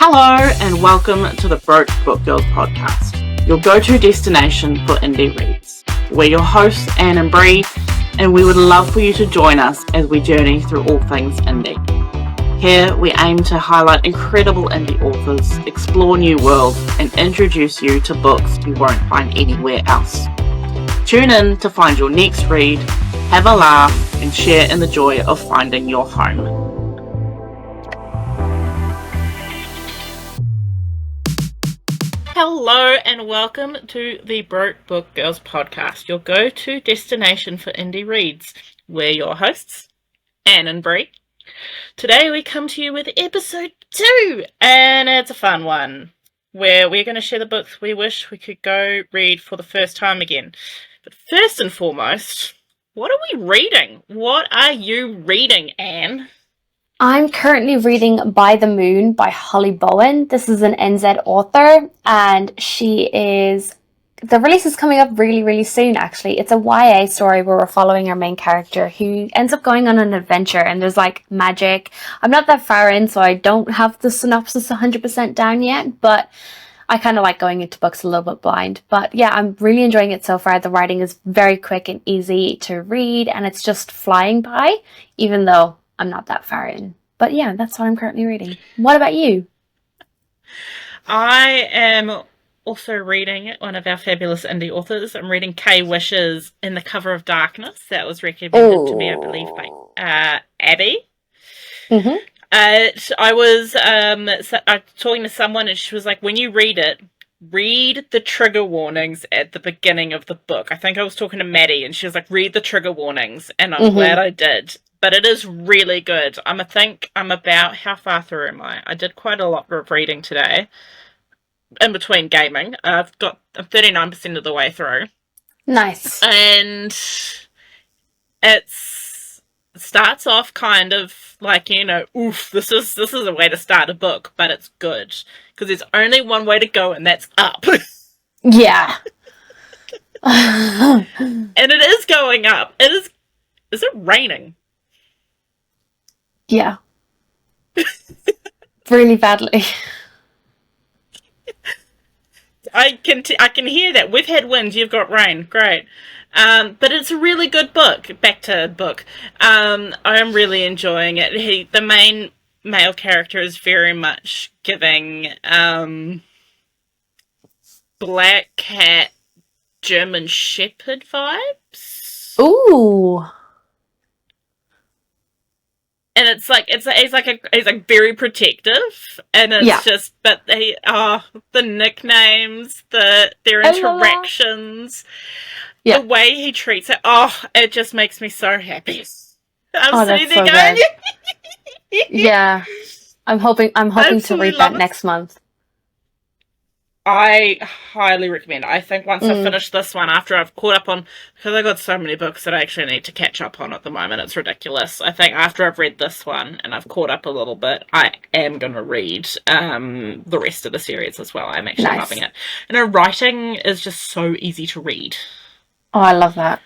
Hello and welcome to the Broke Book Girls podcast, your go-to destination for indie reads. We're your hosts, Anne and Bree, and we would love for you to join us as we journey through all things indie. Here we aim to highlight incredible indie authors, explore new worlds, and introduce you to books you won't find anywhere else. Tune in to find your next read, have a laugh, and share in the joy of finding your home. Hello and welcome to the Broke Book Girls podcast, your go-to destination for indie reads. We're your hosts, Anne and Bree. Today we come to you with episode 2, and it's a fun one, where we're going to share the books we wish we could go read for the first time again. But first and foremost, what are we reading? What are you reading, Anne? I'm currently reading By the Moon by Holly Bowen. This is an NZ author, and the release is coming up really, really soon, actually. It's a YA story where we're following our main character who ends up going on an adventure, and there's like magic. I'm not that far in, so I don't have the synopsis 100% down yet, but I kind of like going into books a little bit blind. But yeah, I'm really enjoying it so far. The writing is very quick and easy to read, and it's just flying by, even though I'm not that far in. But yeah, that's what I'm currently reading. What about you? I am also reading one of our fabulous indie authors. I'm reading Kay Wish's In the Cover of Darkness. That was recommended to me, I believe, by Abby. Mm-hmm. I was talking to someone, and she was like, when you read it, read the trigger warnings at the beginning of the book. I think I was talking to Maddie, and she was like, read the trigger warnings, and I'm glad I did. But it is really good. I think I'm about, how far through am I? I did quite a lot of reading today, in between gaming. I'm 39% of the way through. Nice. And it starts off kind of like, oof, this is a way to start a book, but it's good. Because there's only one way to go, and that's up. Yeah. And it is going up. Is it raining? Yeah. Really badly. I can hear that. We've had wind, you've got rain. Great. But it's a really good book. Back to book. I am really enjoying it. The main male character is very much giving Black Cat German Shepherd vibes. Ooh. And it's like he's like very protective, and it's just, but the nicknames, their interactions, the way he treats it, it just makes me so happy. I'm sitting there going, yeah. I'm hoping to read that next month. I highly recommend it. I think once I finish this one, after I've caught up on, because I've got so many books that I actually need to catch up on at the moment, it's ridiculous. I think after I've read this one and I've caught up a little bit, I am going to read the rest of the series as well. I'm actually loving it. And her writing is just so easy to read. Oh, I love that.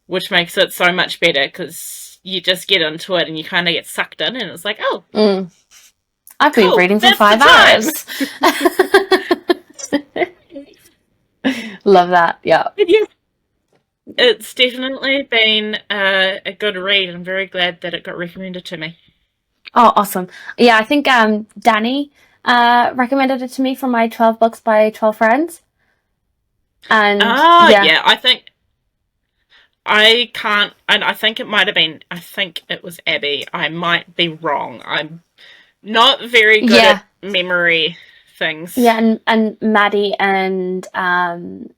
Which makes it so much better, because you just get into it and you kind of get sucked in, and it's like, I've been reading for 5 hours. Love that. Yeah. It's definitely been a good read. I'm very glad that it got recommended to me. Oh, awesome. Yeah, I think Danny recommended it to me for my 12 books by 12 friends. And I think I can't, and I think it might have been, I think it was Abby. I might be wrong. I'm not very good at memory things. Yeah, and Maddie and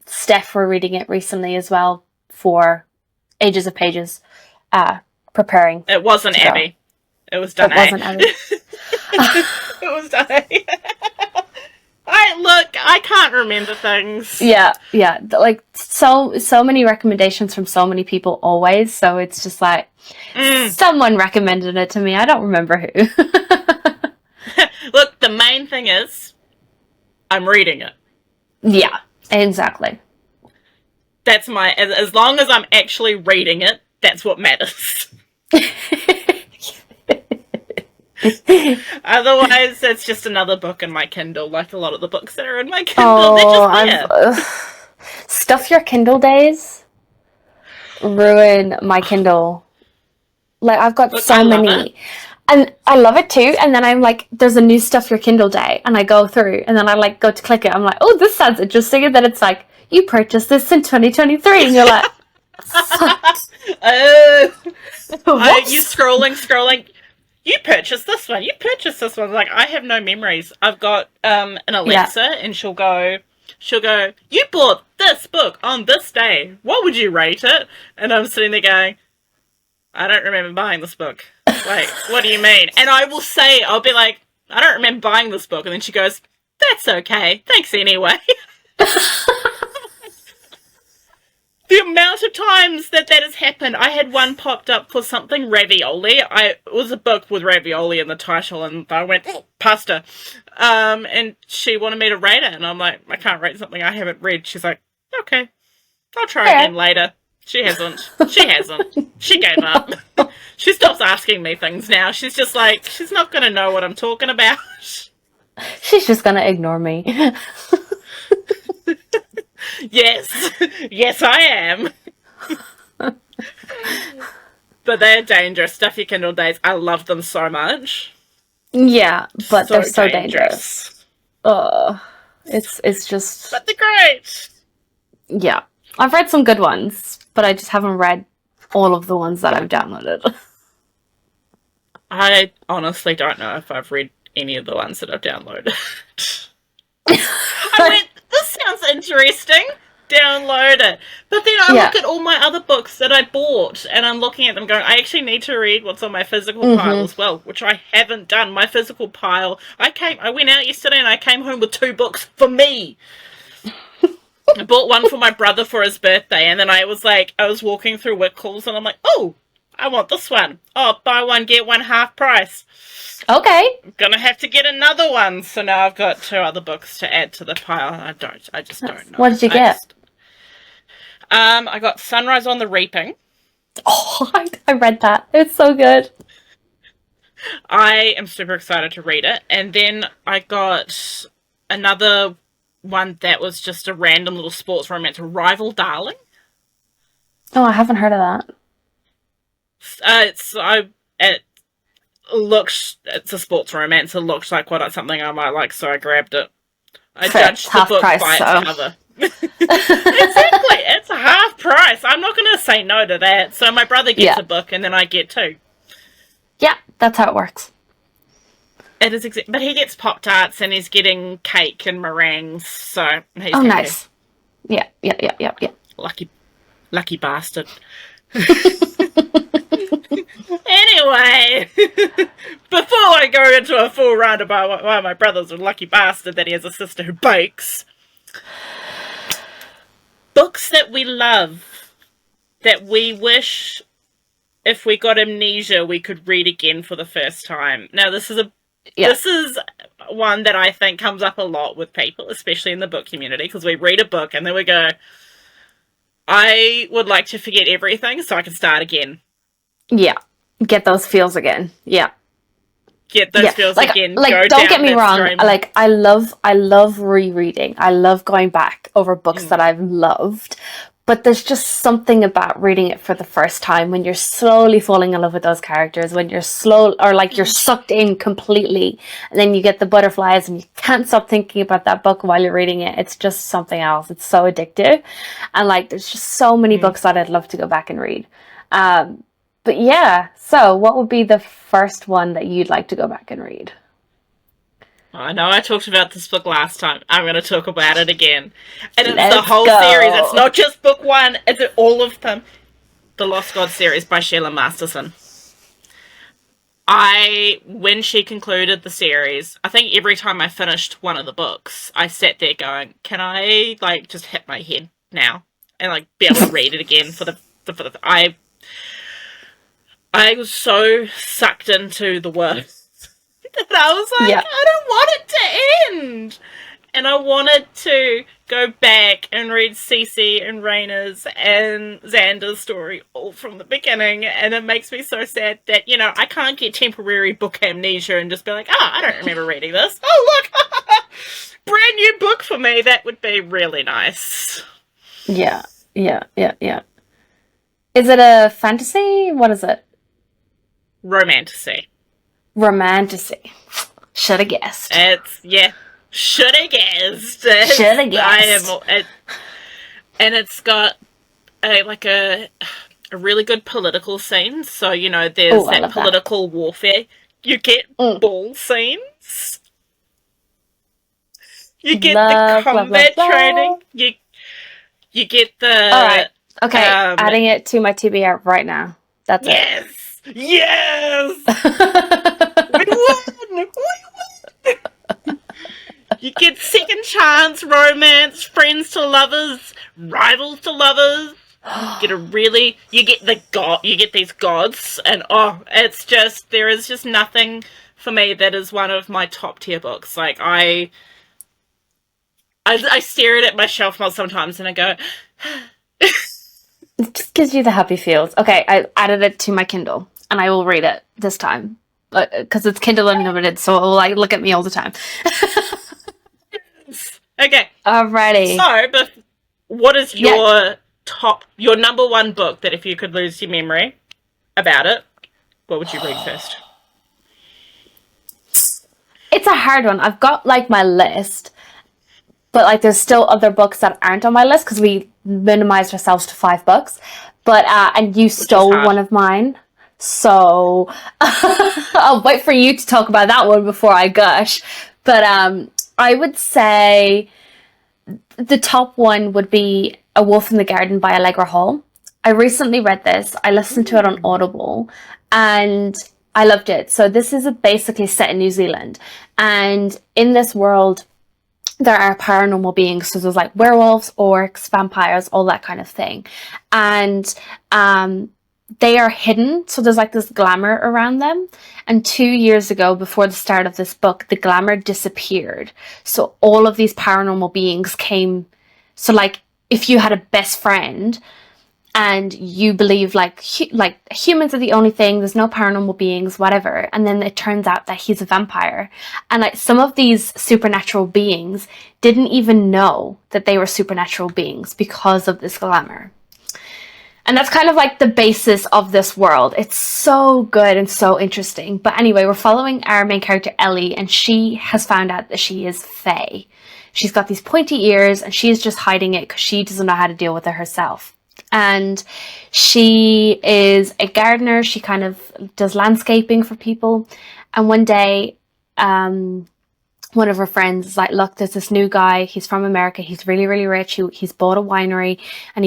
Steph were reading it recently as well for Ages of Pages, preparing. It wasn't Abby. It was Danae. It wasn't Abby. It was Danae. I can't remember things. Yeah. Like so many recommendations from so many people always. So it's just like someone recommended it to me. I don't remember who. Look, the main thing is I'm reading it. Yeah, exactly. That's as long as I'm actually reading it, that's what matters. Otherwise, it's just another book in my Kindle, like a lot of the books that are in my Kindle. They're Oh, just there. Stuff Your Kindle days ruin my Kindle. Like, I've got Look, I so love it. many. And I love it too. And then I'm like, there's a new Stuff Your Kindle day. And I go through and then I like go to click it. I'm like, oh, this sounds interesting. And then it's like, you purchased this in 2023. And you're like, fuck. Uh, you're Whoops. scrolling. You purchased this one. You purchased this one. Like, I have no memories. I've got an Yeah. Alexa, and she'll go. You bought this book on this day. What would you rate it? And I'm sitting there going, I don't remember buying this book. Like, what do you mean? And I'll be like, I don't remember buying this book. And then she goes, that's okay. Thanks anyway. The amount of times that has happened. I had one popped up for something ravioli. It was a book with ravioli in the title, and I went, pasta. And she wanted me to rate it, and I'm like, I can't rate something I haven't read. She's like, okay, I'll try again later. She hasn't. She gave up. She stops asking me things now. She's just like, she's not going to know what I'm talking about. She's just gonna ignore me. Yes, I am. But they're dangerous. Stuff Your Kindle days. I love them so much. Yeah, but they're so dangerous. It's just. But they're great. Yeah, I've read some good ones, but I just haven't read all of the ones that I've downloaded. I honestly don't know if I've read any of the ones that I've downloaded. I went, this sounds interesting. Download it. But then I look at all my other books that I bought, and I'm looking at them going, I actually need to read what's on my physical pile as well, which I haven't done. My physical pile, I went out yesterday and I came home with 2 books for me. I bought one for my brother for his birthday, and then I was walking through Wickles, and I'm like, oh, I want this one. Oh, buy one, get one half price. Okay. I'm gonna have to get another one. So now I've got 2 other books to add to the pile. I just don't know. What did you get? I got Sunrise on the Reaping. Oh, I read that. It's so good. I am super excited to read it. And then I got another one that was just a random little sports romance, Rival Darling. Oh, I haven't heard of that. It's a sports romance. It looks like something I might like, so I grabbed it. I judged the book by its cover. Exactly, it's a half price. I'm not going to say no to that. So my brother gets a book, and then I get 2. Yeah, that's how it works. It is, but he gets Pop-Tarts, and he's getting cake and meringues. So he's happy. Nice. Yeah. Lucky bastard. Anyway, before I go into a full rant about why my brother's a lucky bastard that he has a sister who bakes, books that we love, that we wish if we got amnesia we could read again for the first time. Now this is one that I think comes up a lot with people, especially in the book community, because we read a book and then we go, I would like to forget everything so I can start again. Yeah. Get those feels again. Yeah. Get those feels again. Like, don't get me wrong. Stream. Like, I love rereading. I love going back over books that I've loved. But there's just something about reading it for the first time when you're slowly falling in love with those characters, when you're you're sucked in completely, and then you get the butterflies and you can't stop thinking about that book while you're reading it. It's just something else. It's so addictive. And like, there's just so many books that I'd love to go back and read. But yeah, so what would be the first one that you'd like to go back and read? I know I talked about this book last time. I'm going to talk about it again. And it's the whole series. It's not just book 1. It's all of them. The Lost God series by Sheila Masterson. When she concluded the series, I think every time I finished one of the books, I sat there going, can I, just hit my head now? And, be able to read it again I was so sucked into the work. And I was like, I don't want it to end. and I wanted to go back and read Cece and Raina's and Xander's story all from the beginning, and it makes me so sad that, I can't get temporary book amnesia and just be like, I don't remember reading this. Oh, look! Brand new book for me. That would be really nice. Yeah. Is it a fantasy? What is it? Romantasy. Romantasy. Should have guessed. Should have guessed. Should have guessed. And it's got a really good political scene. So, there's that political warfare. You get ball scenes. You get the combat training. You get the... Alright. Okay, adding it to my TBR right now. That's it. Yes! We won! You get second chance romance, friends to lovers, rivals to lovers. You get these gods, and there is just nothing for me that is one of my top tier books. Like, I stare at it at my shelf sometimes and I go... It just gives you the happy feels. Okay, I added it to my Kindle, and I will read it this time. Because it's Kindle Unlimited, so it will, look at me all the time. Okay. Alrighty. So, what is your number one book that if you could lose your memory about it, what would you read first? It's a hard one. I've got, my list, but, there's still other books that aren't on my list, because we minimized ourselves to 5 books. But, and you stole one of mine. So, I'll wait for you to talk about that one before I gush. But, I would say the top one would be A Wolf in the Garden by Allegra Hall. I recently read this. I listened to it on Audible, and I loved it. So this is basically set in New Zealand. And in this world, there are paranormal beings. So there's werewolves, orcs, vampires, all that kind of thing. And they are hidden, so there's this glamour around them. And 2 years ago, before the start of this book, the glamour disappeared. So all of these paranormal beings came. So if you had a best friend and you believe humans are the only thing, there's no paranormal beings, whatever, and then it turns out that he's a vampire, and some of these supernatural beings didn't even know that they were supernatural beings because of this glamour. And that's kind of the basis of this world. It's so good and so interesting. But anyway, we're following our main character, Ellie, and she has found out that she is Fae. She's got these pointy ears, and she's just hiding it because she doesn't know how to deal with it herself. And she is a gardener. She kind of does landscaping for people. And one day, one of her friends is look, there's this new guy, he's from America, he's really, really rich, he's bought a winery, and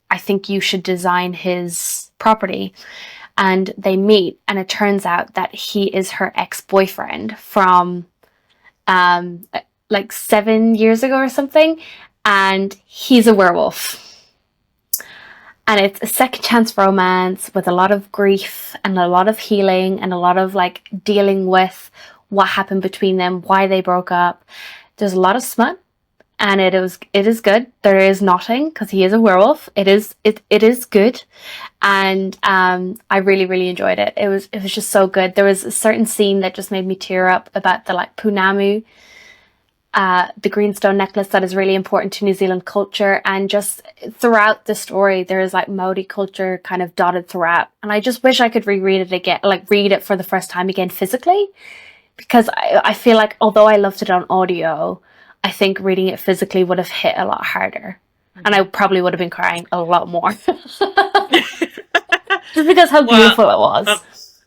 I think you should design his property. And they meet, and it turns out that he is her ex-boyfriend from 7 years ago or something, and he's a werewolf. And it's a second chance romance with a lot of grief and a lot of healing and a lot of dealing with what happened between them, why they broke up. There's a lot of smut, and it is good. There is knotting because he is a werewolf. It is good, and I really, really enjoyed it. It was just so good. There was a certain scene that just made me tear up about the punamu, the greenstone necklace that is really important to New Zealand culture, and just throughout the story there is Maori culture kind of dotted throughout. And I just wish I could reread it again, read it for the first time again physically. Because I feel although I loved it on audio, I think reading it physically would have hit a lot harder. And I probably would have been crying a lot more. Just because how beautiful it was.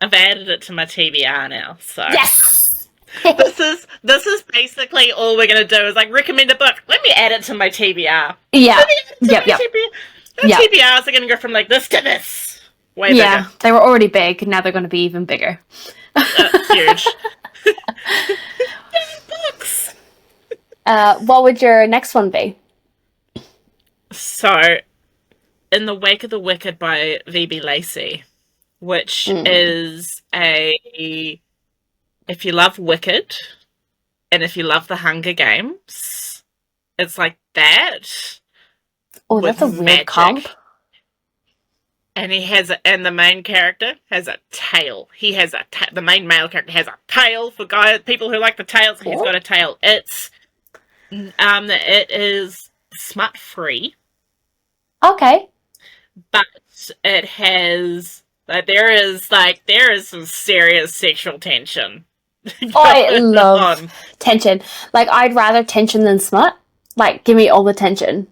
I've added it to my TBR now, so... Yes! this is basically all we're going to do is recommend a book. Let me add it to my TBR. Yeah. Yep. TBRs are going to go from this to this. Way bigger. Yeah, they were already big. Now they're going to be even bigger. Huge. Books. What would your next one be? So, In the Wake of the Wicked by V.B. Lacey, which is if you love Wicked, And if you love the Hunger Games, it's like that. Oh, that's a weird comp. And and the main character has a tail. He has the main male character has a tail. For people who like the tails, he's got a tail. It is smut free. Okay. But it has there is some serious sexual tension. I love tension. Like, I'd rather tension than smut. Like, give me all the tension.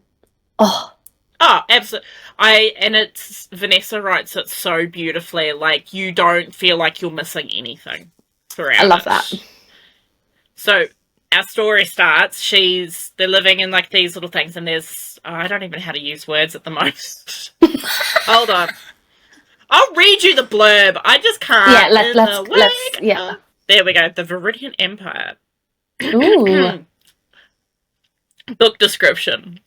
Oh, absolutely. It's Vanessa writes it so beautifully. Like, you don't feel like you're missing anything throughout. I love that. So our story starts. They're living in like these little things, and there's I don't even know how to use words at the moment. Hold on, I'll read you the blurb. I just can't. Yeah, let's. There we go. The Viridian Empire. Ooh. Book description.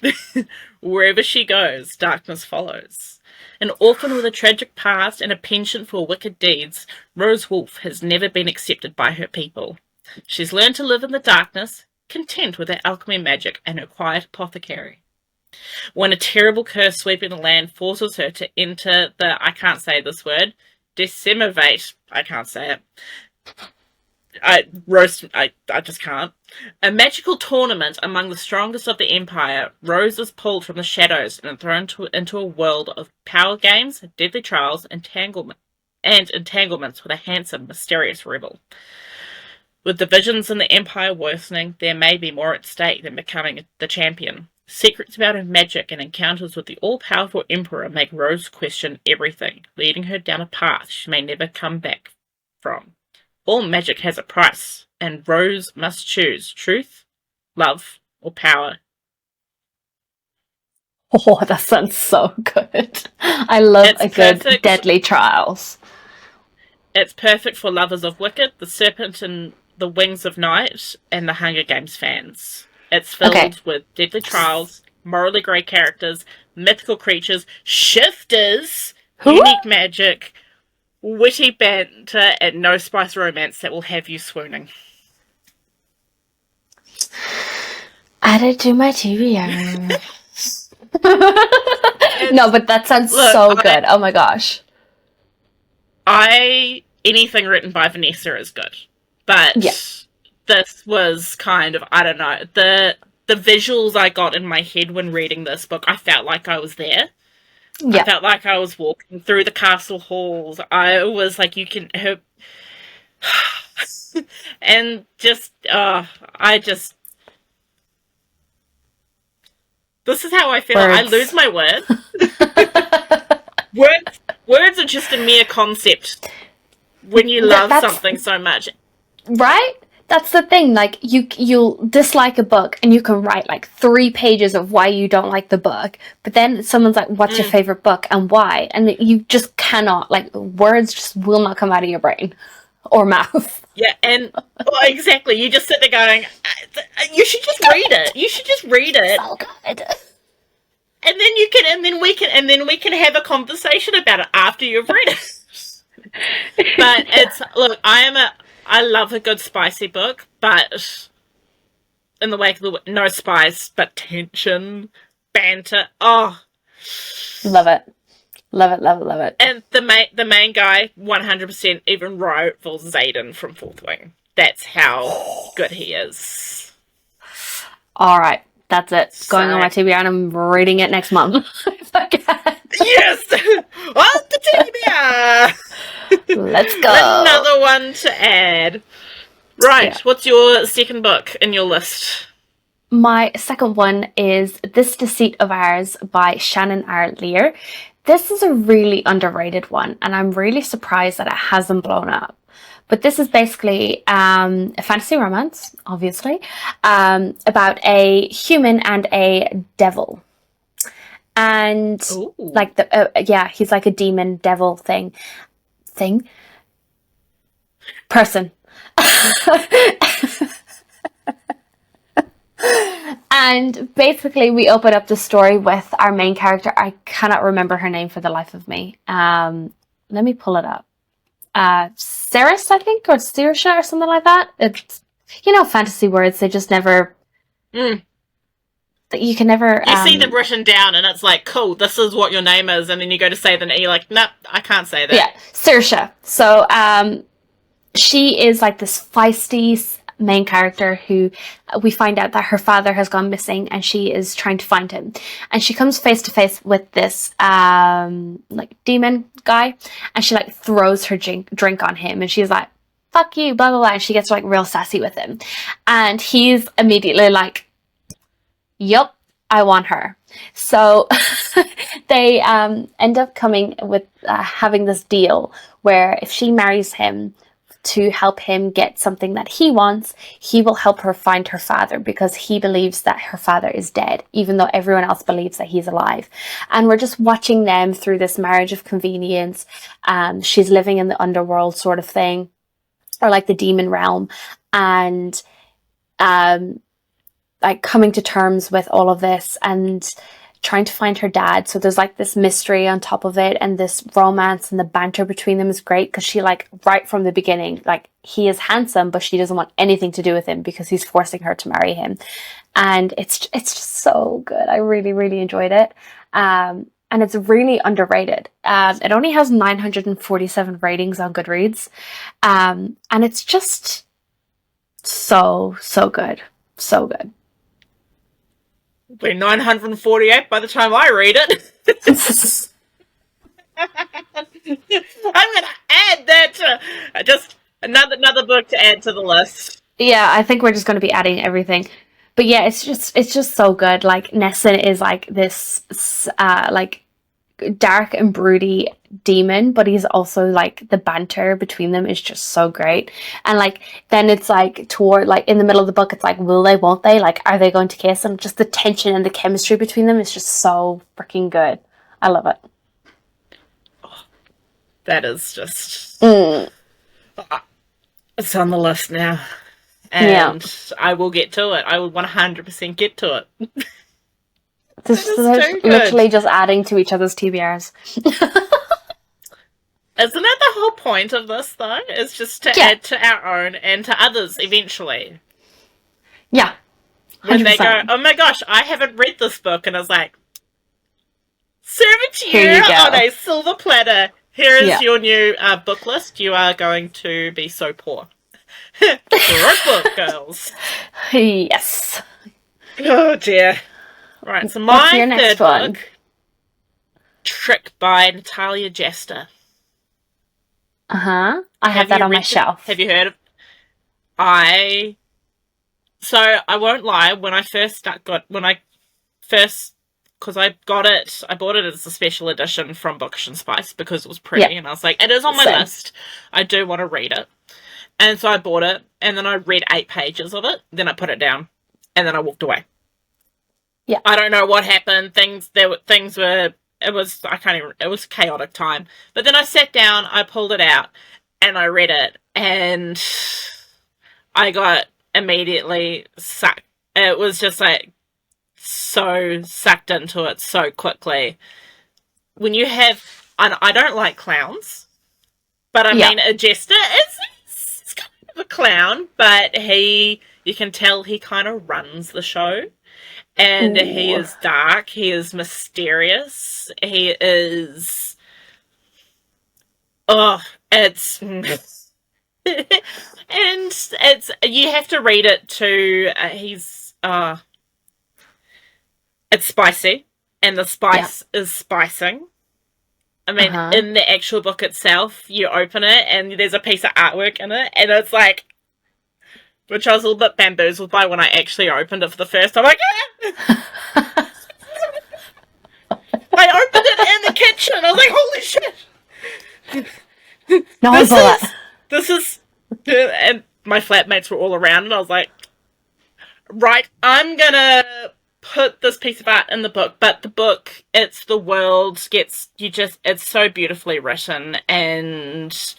Wherever she goes, darkness follows. An orphan with a tragic past and a penchant for wicked deeds, Rose Wolf has never been accepted by her people. She's learned to live in the darkness, content with her alchemy magic and her quiet apothecary. When a terrible curse sweeping the land forces her to enter I can't say this word, decimivate, I can't say it. I just can't. A magical tournament among the strongest of the Empire, Rose is pulled from the shadows and thrown into a world of power games, deadly trials, entanglements with a handsome, mysterious rebel. With divisions in the Empire worsening, there may be more at stake than becoming the champion. Secrets about her magic and encounters with the all-powerful Emperor make Rose question everything, leading her down a path she may never come back from. All magic has a price, and Rose must choose truth, love, or power. Oh, that sounds so good. I love good deadly trials. It's perfect for lovers of Wicked, The Serpent and the Wings of Night, and the Hunger Games fans. It's filled with deadly trials, morally grey characters, mythical creatures, shifters, unique magic, witty banter, and no spice romance that will have you swooning. Added to my TBR. No, but that sounds so good. Oh my gosh. Anything written by Vanessa is good. But this was kind of, I don't know, the visuals I got in my head when reading this book, I felt like I was there. I felt like I was walking through the castle halls. I was like, and just, this is how I feel. I lose my words. Words are just a mere concept when you love something so much. Right? That's the thing. Like, you'll dislike a book and you can write like 3 pages of why you don't like the book, but then someone's like, what's your favorite book and why? And you just cannot, like, words just will not come out of your brain or mouth. Yeah, and exactly. You just sit there going, you should just read it. You should just read it. So good. And then we can have a conversation about it after you've read it. But I love a good spicy book, but in the wake of no spice, but tension, banter. Oh, love it. And the main guy, 100% even wrote for Xaden from Fourth Wing. That's how good he is. All right, that's it. Going on my TBR, and I'm reading it next month. If I can. Yes, on the TBR. Let's go. Another one to add. Right, what's your second book in your list? My second one is This Deceit of Ours by Shannon R. Lear. This is a really underrated one, and I'm really surprised that it hasn't blown up. But this is basically a fantasy romance, obviously, about a human and a devil. And like he's like a demon devil person. And basically we open up the story with our main character. I cannot remember her name for the life of me. Let me pull it up. Ceres, I think, or Sirisha or something like that. It's fantasy words, they just never, you can never, You see them written down and it's like, cool, this is what your name is, and then you go to say them and you're like, nope, I can't say that. yeah, Saoirse. So, she is like this feisty main character who we find out that her father has gone missing and she is trying to find him. And she comes face to face with this like demon guy, and she like throws her drink on him, and she's like, fuck you, blah blah blah, and she gets like real sassy with him. And he's immediately like, yup, I want her. So they end up coming with having this deal where if she marries him to help him get something that he wants, he will help her find her father, because he believes that her father is dead, even though everyone else believes that he's alive. And we're just watching them through this marriage of convenience. She's living in the underworld sort of thing, or like the demon realm, and like coming to terms with all of this and trying to find her dad. So there's like this mystery on top of it, and this romance, and the banter between them is great, because she like right from the beginning, like, he is handsome but she doesn't want anything to do with him because he's forcing her to marry him. And it's just so good. I really, really enjoyed it. And it's really underrated. It only has 947 ratings on Goodreads. And it's just so good. So good. We're 948 by the time I read it. I'm going to add that to just another book to add to the list. Yeah, I think we're just going to be adding everything. But yeah, it's just so good. Like, Nessun is like this like dark and broody demon, but he's also like, the banter between them is just so great. And like, then it's like toward like in the middle of the book, it's like, will they, won't they, like, are they going to kiss? And just the tension and the chemistry between them is just so freaking good. I love it. Oh, that is just it's on the list now, and I will get to it. I will 100% get to it. They're literally just adding to each other's TBRs. Isn't that the whole point of this, though? It's just to add to our own and to others eventually. Yeah. 100%. When they go, oh my gosh, I haven't read this book, and I was like, serve it to you on a silver platter. Here is your new book list. You are going to be so poor. Book girls. Yes. Oh dear. Right, so my third book, Trick by Natalia Jester. I have that on my shelf. Have you heard of? So I won't lie. When I first because I bought it as a special edition from Bookish and Spice because it was pretty, and I was like, it is on my list. I do want to read it, and so I bought it, and then I read 8 pages of it. Then I put it down, and then I walked away. Yeah, I don't know what happened. It was a chaotic time. But then I sat down, I pulled it out, and I read it, and I got immediately sucked. It was just like so sucked into it so quickly. When you have, and I don't like clowns, but I mean, a jester is kind of a clown, but you can tell he kind of runs the show. And he is dark, he is mysterious, he is... it's... and it's... You have to read it to... it's spicy, and the spice is spicing. I mean, in the actual book itself, you open it, and there's a piece of artwork in it, and it's like... Which I was a little bit bamboozled by when I actually opened it for the first time. Like, I opened it in the kitchen. I was like, holy shit. No, this is... And my flatmates were all around, and I was like, right, I'm going to put this piece of art in the book. But the book, it's the world, it's so beautifully written, and...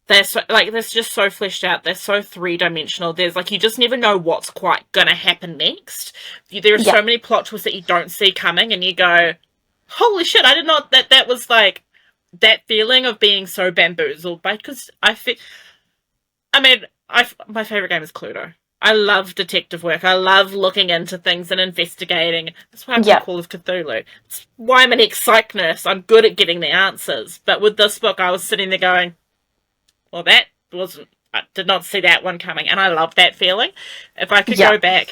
they're just so fleshed out. They're so 3-dimensional. There's like, you just never know what's quite gonna happen next. There are so many plot twists that you don't see coming, and you go, holy shit, I did not, that was like, that feeling of being so bamboozled by, because I mean, my favourite game is Cluedo. I love detective work. I love looking into things and investigating. That's why I play Call of Cthulhu. It's why I'm an ex-psych nurse. I'm good at getting the answers. But with this book, I was sitting there going, well, that wasn't... I did not see that one coming. And I love that feeling. If I could go back,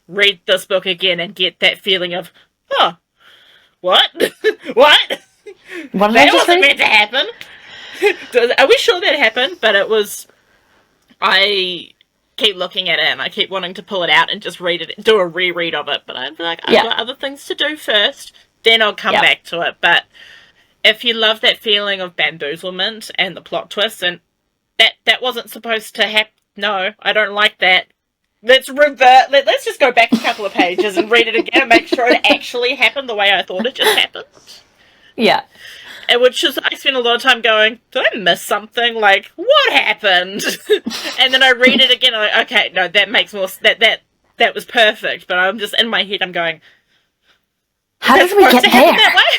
read this book again and get that feeling of, oh, what? What? That wasn't meant to happen. Are we sure that happened? But it was... I keep looking at it and I keep wanting to pull it out and just read it, do a reread of it. But I'd be like, I've got other things to do first. Then I'll come back to it. But if you love that feeling of bamboozlement and the plot twist, and that wasn't supposed to happen. No, I don't like that. Let's revert. Let's just go back a couple of pages and read it again and make sure it actually happened the way I thought it just happened. Yeah. Which is, I spent a lot of time going, did I miss something? Like, what happened? And then I read it again, I'm like, okay, no, that makes more, that was perfect. But I'm just, in my head, I'm going, how did we get there? That way?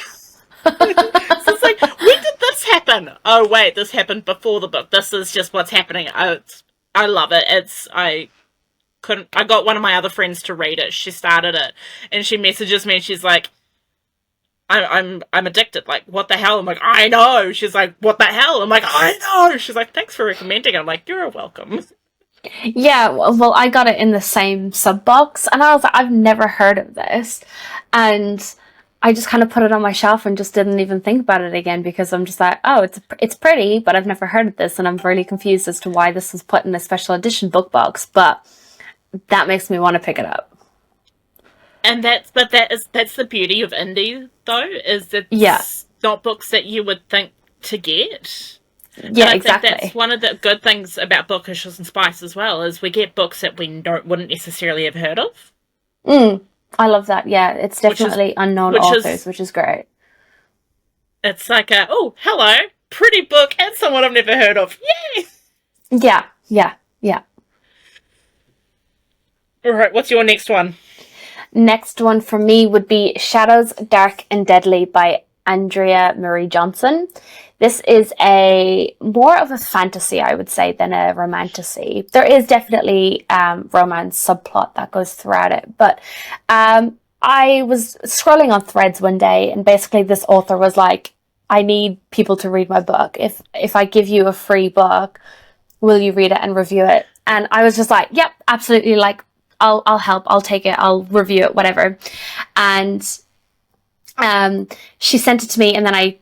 So it's like, when did this happen? Oh, wait, this happened before the book. This is just what's happening. I love it. I got one of my other friends to read it. She started it, and she messages me, and she's like, I'm addicted. Like, what the hell? I'm like, I know. She's like, what the hell? I'm like, I know. She's like, thanks for recommending it. I'm like, you're welcome. Yeah, well, I got it in the same sub box, and I was like, I've never heard of this, and I just kind of put it on my shelf and just didn't even think about it again, because I'm just like, oh, it's pretty, but I've never heard of this, and I'm really confused as to why this was put in a special edition book box, but that makes me want to pick it up. And that's the beauty of indie, though, is that it's not books that you would think to get. Yeah, exactly. Think that's one of the good things about Bookishes and Spice as well, is we get books that we wouldn't necessarily have heard of. I love that. Yeah, it's definitely unknown authors, which is great. It's like oh, hello, pretty book and someone I've never heard of. Yay! Yeah. All right, what's your next one? Next one for me would be Shadows, Dark and Deadly by Andrea Marie Johnson. This is more of a fantasy, I would say, than a romantasy. There is definitely romance subplot that goes throughout it, but I was scrolling on Threads one day, and basically this author was like, I need people to read my book. If I give you a free book, will you read it and review it? And I was just like, yep, absolutely, like, I'll help, I'll take it, I'll review it, whatever. And she sent it to me, and then I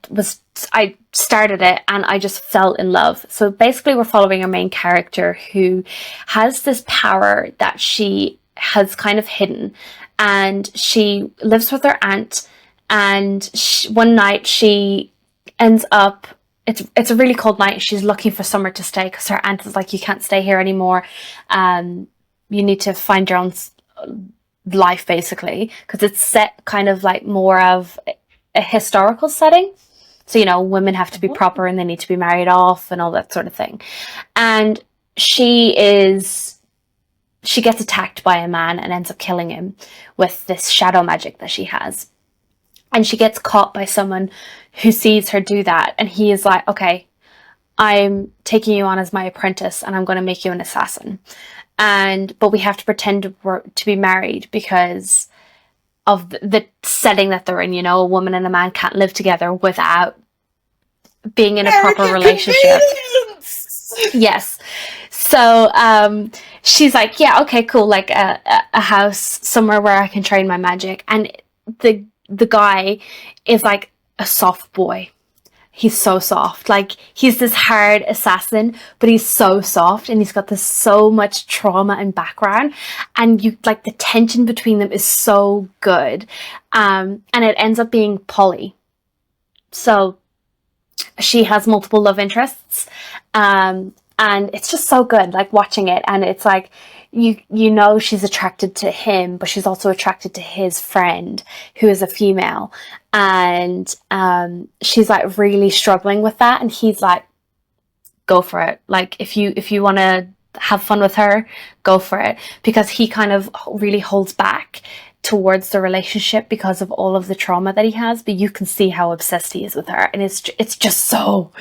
started it, and I just fell in love. So basically we're following our main character, who has this power that she has kind of hidden, and she lives with her aunt, and one night she ends up, it's a really cold night, she's looking for somewhere to stay, because her aunt is like, you can't stay here anymore, you need to find your own life, basically, because it's set kind of like more of a historical setting. So, you know, women have to be proper and they need to be married off and all that sort of thing. And she gets attacked by a man and ends up killing him with this shadow magic that she has. And she gets caught by someone who sees her do that. And he is like, okay, I'm taking you on as my apprentice and I'm going to make you an assassin. But we have to pretend to be married because of the setting that they're in. You know, a woman and a man can't live together without being in a proper relationship. Yes. So she's like, yeah, okay, cool. Like a house somewhere where I can train my magic. And the guy is like a soft boy. He's so soft. Like, he's this hard assassin, but he's so soft, and he's got this so much trauma and background, and you like the tension between them is so good. And it ends up being poly. So she has multiple love interests, and it's just so good, like, watching it. And it's like, you know, she's attracted to him, but she's also attracted to his friend, who is a female, and she's like really struggling with that, and he's like, go for it. Like, if you want to have fun with her, go for it, because he kind of really holds back towards the relationship because of all of the trauma that he has, but you can see how obsessed he is with her, and it's just so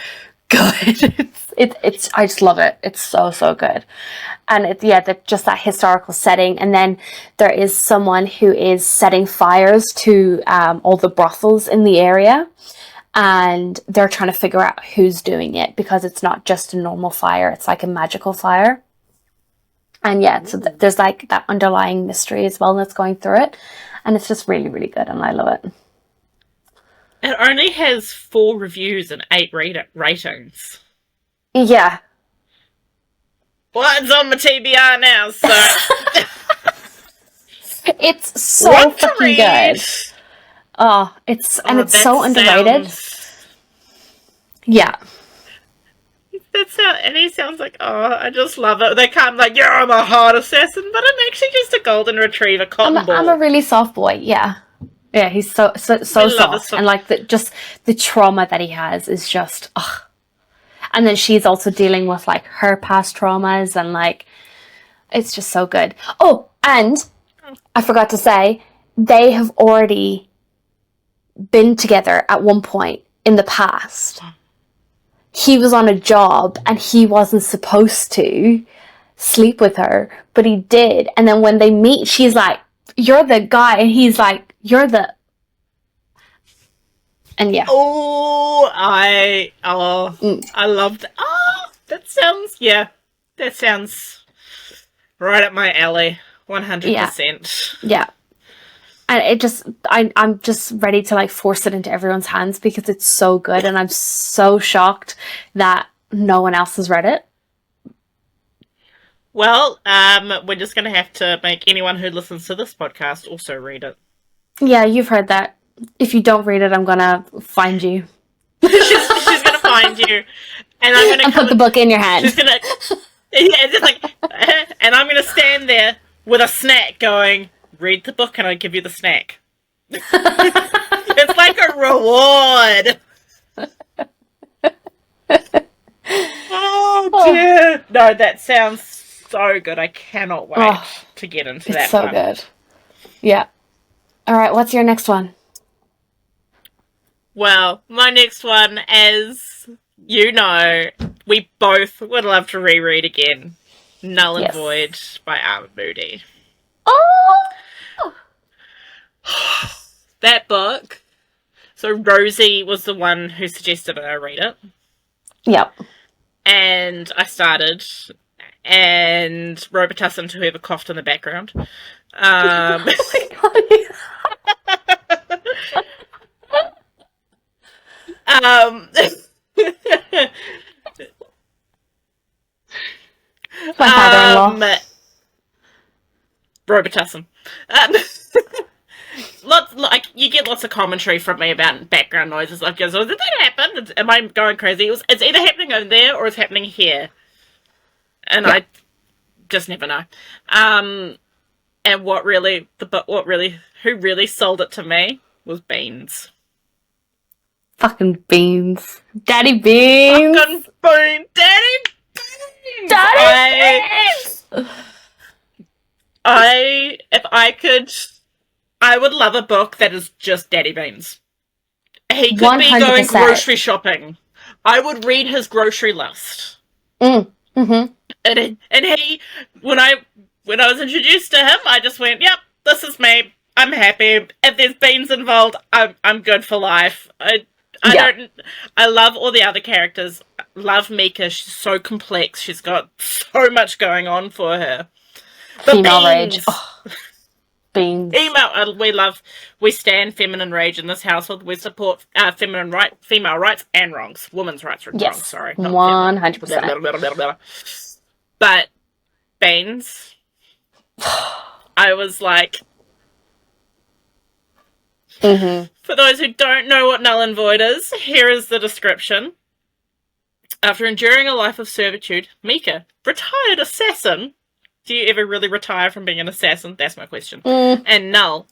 good. It's I just love it. It's so good. And just that historical setting. And then there is someone who is setting fires to all the brothels in the area, and they're trying to figure out who's doing it, because it's not just a normal fire, it's like a magical fire. And so there's like that underlying mystery as well that's going through it, and it's just really, really good, and I love it. It only has 4 reviews and 8 ratings. Yeah. Well, it's on my TBR now, so... It's so fucking good. Oh, it's so underrated. Yeah. And he sounds like, oh, I just love it. They come like, yeah, I'm a hard assassin, but I'm actually just a golden retriever cotton ball. I'm a really soft boy, yeah. Yeah, he's so soft. And like the trauma that he has is just, ugh. And then she's also dealing with like her past traumas, and like, it's just so good. Oh, and I forgot to say, they have already been together at one point in the past. He was on a job and he wasn't supposed to sleep with her, but he did. And then when they meet, she's like, you're the guy. And he's like, you're the... And yeah. Oh, I love that. Oh, that sounds right up my alley. 100%. Yeah. And it just, I'm just ready to like force it into everyone's hands, because it's so good, and I'm so shocked that no one else has read it. Well, we're just going to have to make anyone who listens to this podcast also read it. Yeah, you've heard that. If you don't read it, I'm going to find you. she's going to find you, and I'm going to put the book in your hand. She's going to, just like, and I'm going to stand there with a snack going, read the book and I give you the snack. It's like a reward. Oh dear. No, that sounds so good. I cannot wait to get into that. It's so good. Yeah. Alright, what's your next one? Well, my next one, as you know, we both would love to reread again. Null and Void by Armand Moody. Oh! That book. So Rosie was the one who suggested I read it. Yep. And I started, and Robitussin to whoever coughed in the background. Oh my god. My father-in-law. Robitussin. You get lots of commentary from me about background noises. Like, did that happen? Am I going crazy? It's either happening over there or it's happening here, and I just never know. And who really sold it to me was Beans. Fucking Beans, Daddy Beans, fucking Beans, Daddy Beans. If I could, I would love a book that is just Daddy Beans. He could 100%. Be going grocery shopping. I would read his grocery list. Mm-hmm. And he, when I was introduced to him, I just went, "Yep, this is me. I'm happy. If there's beans involved, I'm good for life." I love all the other characters. Love Mika. She's so complex. She's got so much going on for her. But female rage. Oh. Beans. We stand feminine rage in this household. We support female rights and wrongs. Women's rights and wrongs, sorry. 100%. But Beans, I was like... Mm-hmm. For those who don't know what Null and Void is, here is the description. After enduring a life of servitude, Mika, retired assassin... Do you ever really retire from being an assassin? That's my question. And Null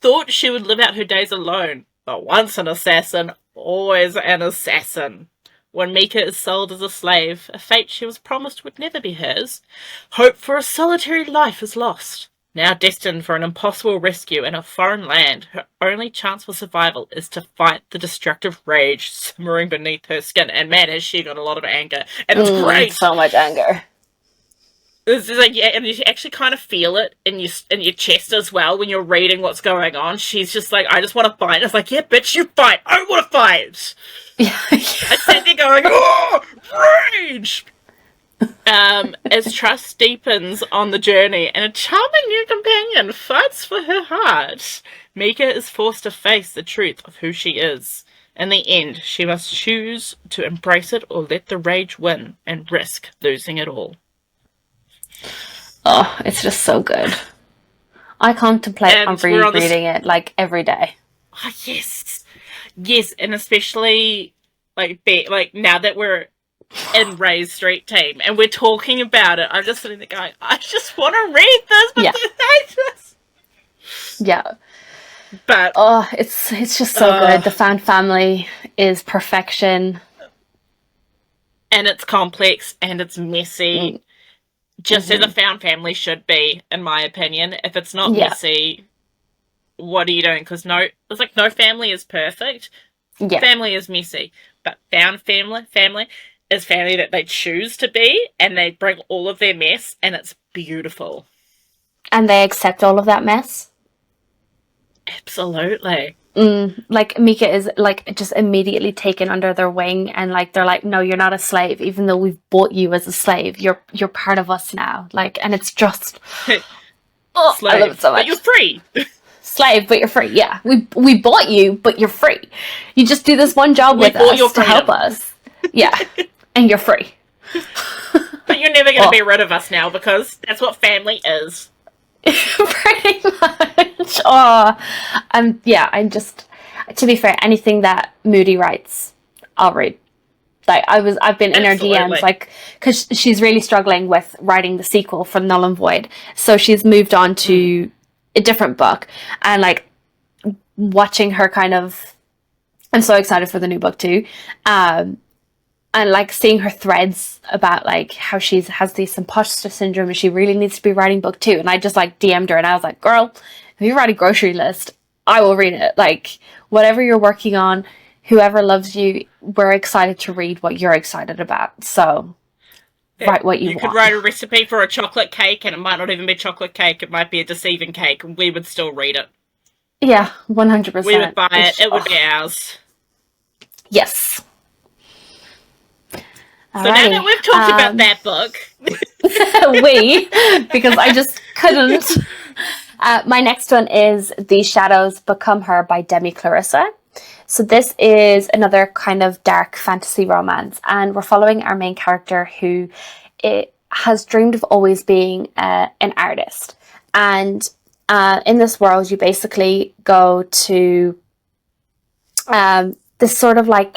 thought she would live out her days alone, but once an assassin, always an assassin. When Mika is sold as a slave, a fate she was promised would never be hers, hope for a solitary life is lost. Now destined for an impossible rescue in a foreign land, her only chance for survival is to fight the destructive rage simmering beneath her skin. And man, has she got a lot of anger. And it's great! So much anger. It's just like, yeah, and you actually kind of feel it in your chest as well when you're reading what's going on. She's just like, I just want to fight. It's like, yeah, bitch, you fight. I want to fight. Yeah. I sat there going, oh, rage! As trust deepens on the journey and a charming new companion fights for her heart, Mika is forced to face the truth of who she is. In the end, she must choose to embrace it or let the rage win and risk losing it all. Oh, it's just so good. I contemplate on rereading it like every day. Oh, yes. Yes, and especially like now that we're in Ray's Street team and we're talking about it, I'm just sitting there going, I just want to read this, but I hate this. Yeah. But oh, it's just so good. The found family is perfection. And it's complex and it's messy. Just as a found family should be, in my opinion. If it's not messy, what are you doing? Because it's like no family is perfect. Yeah. Family is messy. But found family is family that they choose to be, and they bring all of their mess, and it's beautiful. And they accept all of that mess? Absolutely. Like, Mika is, like, just immediately taken under their wing, and, like, they're like, no, you're not a slave, even though we've bought you as a slave. You're part of us now. Like, and it's just... slave, I love it so much. But you're free. Slave, but you're free, yeah. We bought you, but you're free. You just do this one job with us to help us. Yeah. And you're free. But you're never going to be rid of us now, because that's what family is. Pretty much. Oh, I'm just, to be fair, anything that Moody writes, I'll read. Like, I've been in her DMs, like, because she's really struggling with writing the sequel for Null and Void, so she's moved on to a different book, and, like, watching her kind of, I'm so excited for the new book too, and, like, seeing her threads about, like, how she has this imposter syndrome and she really needs to be writing book 2. And I just, like, DM'd her and I was like, girl, if you write a grocery list, I will read it. Like, whatever you're working on, whoever loves you, we're excited to read what you're excited about. So, write what you want. You could write a recipe for a chocolate cake, and it might not even be chocolate cake. It might be a deceiving cake. We would still read it. Yeah, 100%. We would buy it. It would be ours. Yes. So now that we've talked about that book... because I just couldn't. My next one is These Shadows Become Her by Demi Clarissa. So this is another kind of dark fantasy romance, and we're following our main character who has dreamed of always being an artist. And in this world, you basically go to this sort of like...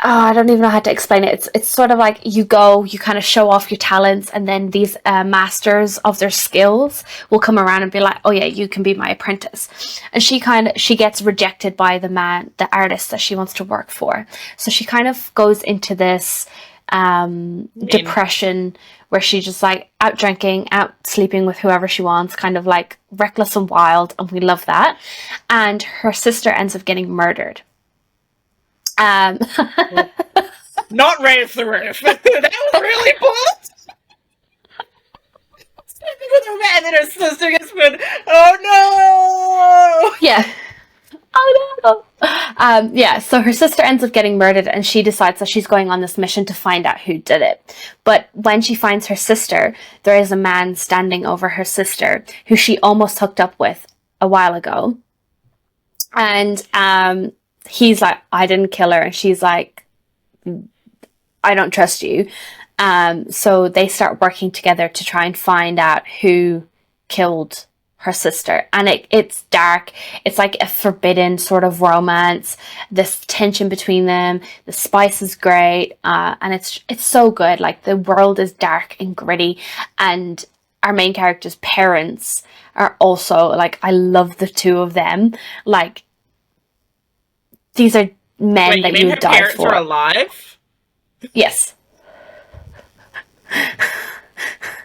I don't even know how to explain it. It's sort of like you kind of show off your talents, and then these masters of their skills will come around and be like, oh yeah, you can be my apprentice. And she gets rejected by the artist that she wants to work for. So she kind of goes into this depression where she's just like out drinking, out sleeping with whoever she wants, kind of like reckless and wild, and we love that. And her sister ends up getting murdered. Not raise the roof. That was really bold. Sleeping with her man and her sister gets murdered. Oh no! Yeah. Oh no! Yeah, so her sister ends up getting murdered, and she decides that she's going on this mission to find out who did it. But when she finds her sister, there is a man standing over her sister who she almost hooked up with a while ago. And he's like, I didn't kill her. And she's like, I don't trust you. So they start working together to try and find out who killed her sister. And it's dark. It's like a forbidden sort of romance. This tension between them. The spice is great. And it's so good. Like, the world is dark and gritty. And our main character's parents are also, like, I love the two of them. Like, these are men that you would die for. Parents are alive? Yes.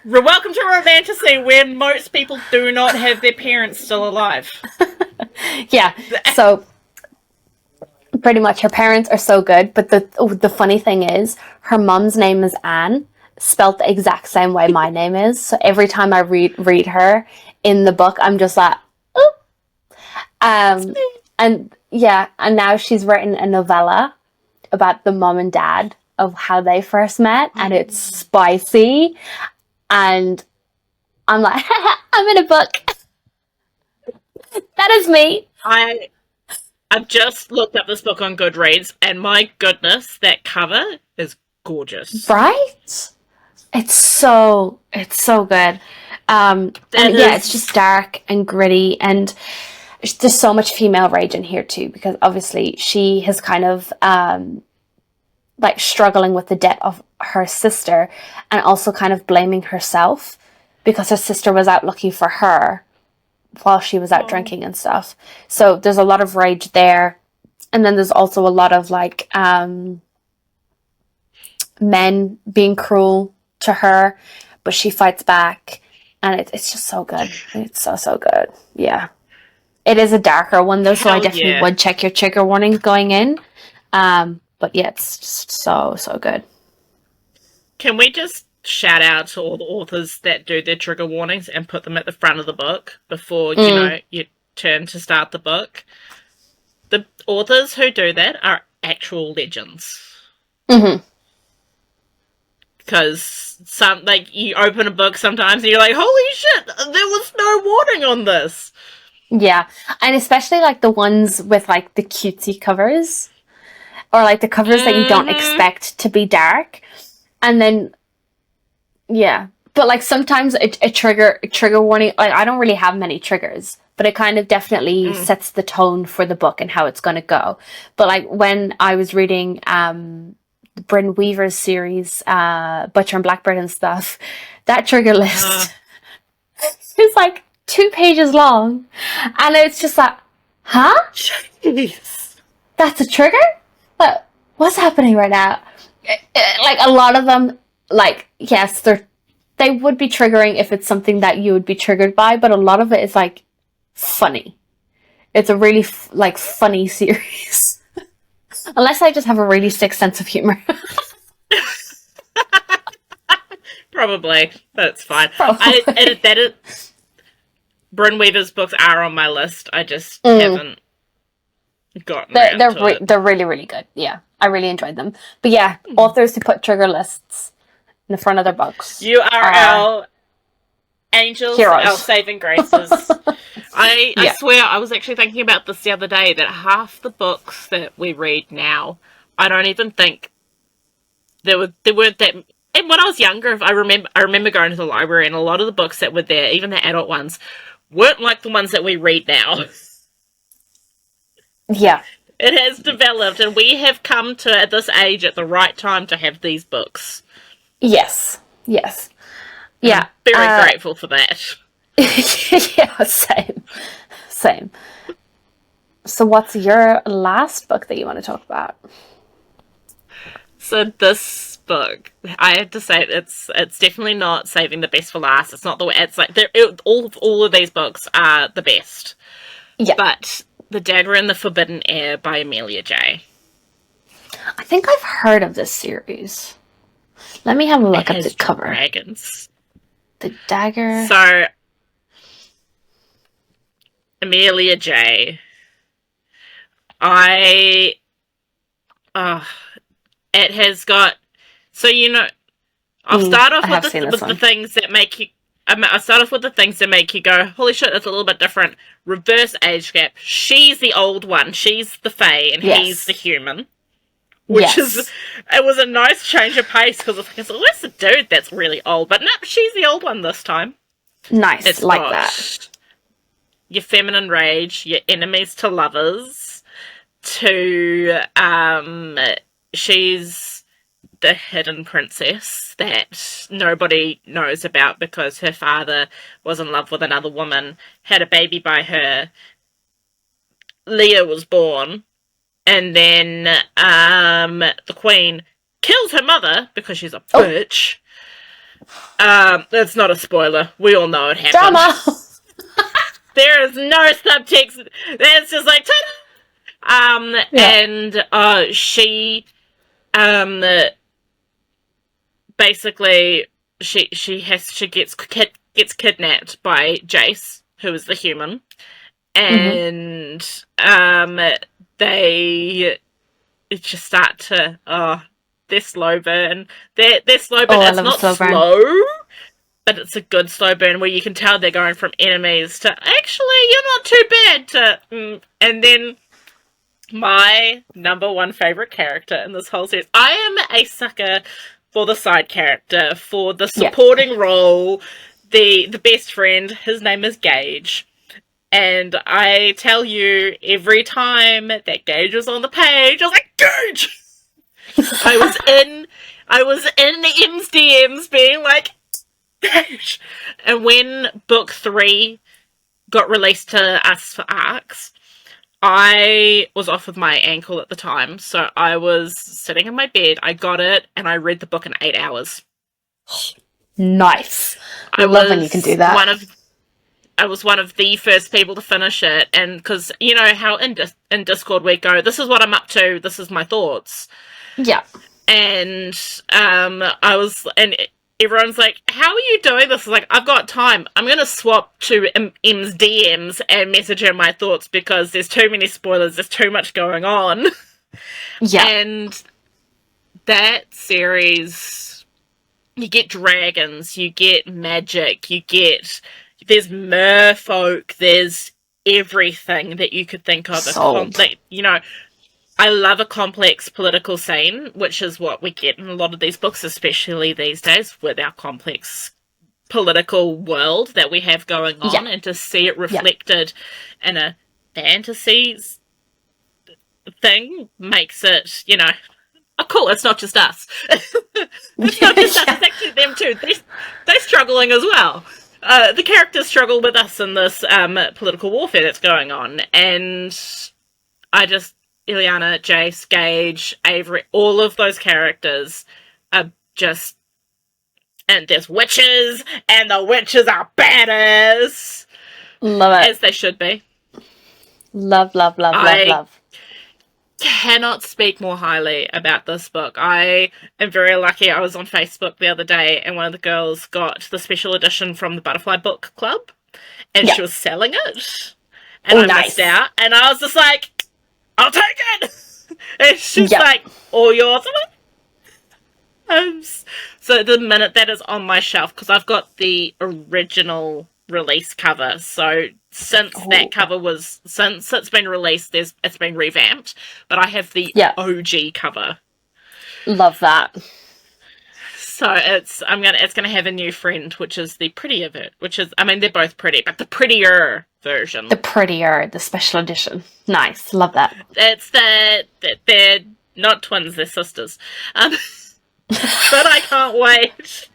Welcome to romantasy, where most people do not have their parents still alive. Yeah, so pretty much her parents are so good, but the funny thing is her mum's name is Anne, spelt the exact same way my name is. So every time I read her in the book, I'm just like, oh. And yeah, and now she's written a novella about the mum and dad of how they first met, and it's spicy, and I'm like, I'm in a book. That is me. I've just looked up this book on Goodreads, and my goodness, that cover is gorgeous. Right? It's so good. And yeah, it's just dark and gritty, and there's so much female rage in here too, because obviously she has kind of like struggling with the debt of her sister, and also kind of blaming herself because her sister was out looking for her while she was out drinking and stuff. So there's a lot of rage there. And then there's also a lot of like men being cruel to her, but she fights back, and it's just so good. It's so good. Yeah. It is a darker one though, so I definitely would check your trigger warnings going in. But yeah, it's just so good. Can we just shout out to all the authors that do their trigger warnings and put them at the front of the book before, you know, you turn to start the book? The authors who do that are actual legends. Mm-hmm. Because some, like, you open a book sometimes and you're like, holy shit, there was no warning on this. Yeah, and especially like the ones with like the cutesy covers, or like the covers that you don't expect to be dark, and then yeah, but like sometimes a trigger warning, like I don't really have many triggers, but it kind of definitely sets the tone for the book and how it's going to go. But like when I was reading Bryn Weaver's series, Butcher and Blackbird and stuff, that trigger list is like 2 pages long, and it's just like, huh? Jeez. That's a trigger? But what's happening right now? Like a lot of them, like, yes, they would be triggering if it's something that you would be triggered by, but a lot of it is like funny. It's a really like funny series. Unless I just have a really sick sense of humor. Probably, but it's fine. Probably. Bryn Weaver's books are on my list. I just haven't gotten around to it. They're really, really good. Yeah, I really enjoyed them. But yeah, authors who put trigger lists in the front of their books. You are our angels, heroes. our saving graces. I swear, I was actually thinking about this the other day, that half the books that we read now, I don't even think there weren't that. And when I was younger, I remember going to the library, and a lot of the books that were there, even the adult ones, weren't like the ones that we read now. Yeah. It has developed, and we have come to, at this age, at the right time to have these books. Yes. Yeah. I'm very grateful for that. Yeah, same. So what's your last book that you want to talk about? So this book, I have to say, it's definitely not saving the best for last. It's not the way. It's like all of these books are the best. Yeah. But The Dagger and the Forbidden Air by Amelia J. I think I've heard of this series. Let me have a look at the cover. Dragons. The Dagger. So Amelia J. It has got, so you know, I'll start off with the things that make you. I'll start off with the things that make you go, holy shit, it's a little bit different. Reverse age gap. She's the old one. She's the fae, and he's the human. Which is, it was a nice change of pace, because it's like, where's the dude that's really old? But no, she's the old one this time. Nice, it's like that. Your feminine rage, your enemies to lovers, to, she's the hidden princess that nobody knows about because her father was in love with another woman, had a baby by her, Leah was born, and then the queen kills her mother because she's a bitch. It's not a spoiler. We all know it happened. Drama! There is no subtext. It's just like, ta-da! And she, basically, she gets kidnapped by Jace, who is the human, and they just start to they're slow burn. They're slow burn. It's not slow, but it's a good slow burn where you can tell they're going from enemies to actually you're not too bad to and then my number one favorite character in this whole series. I am a sucker for the side character, for the supporting role, the best friend. His name is Gage. And I tell you, every time that Gage was on the page, I was like, Gage! I was in M's DMs being like, Gage! And when book 3 got released to us for ARCs, I was off with my ankle at the time, so I was sitting in my bed, I got it, and I read the book in 8 hours. Nice. I love when you can do that. I was one of the first people to finish it, and because you know how in Discord we go, this is what I'm up to, this is my thoughts. Yeah. And everyone's like, how are you doing this? Like, I've got time. I'm going to swap to M's DMs and message her my thoughts because there's too many spoilers. There's too much going on. Yeah. And that series, you get dragons, you get magic, there's merfolk, there's everything that you could think of. I love a complex political scene, which is what we get in a lot of these books, especially these days with our complex political world that we have going on, and to see it reflected in a fantasy thing makes it, oh cool, it's not just us. It's not just us, it's actually them too. They're struggling as well. The characters struggle with us in this political warfare that's going on, and Ileana, Jace, Gage, Avery, all of those characters are just... And there's witches, and the witches are badass! Love it. As they should be. Love. I cannot speak more highly about this book. I am very lucky. I was on Facebook the other day, and one of the girls got the special edition from the Butterfly Book Club, and she was selling it. And I missed out, and I was just like... I'll take it! And she's like, all yours. So the minute that is on my shelf, because I've got the original release cover, so since it's been released, it's been revamped, but I have the OG cover. Love that. So it's gonna have a new friend, which is the prettier they're both pretty, but the prettier version. The special edition. Nice, love that. It's they're not twins, they're sisters. But I can't wait.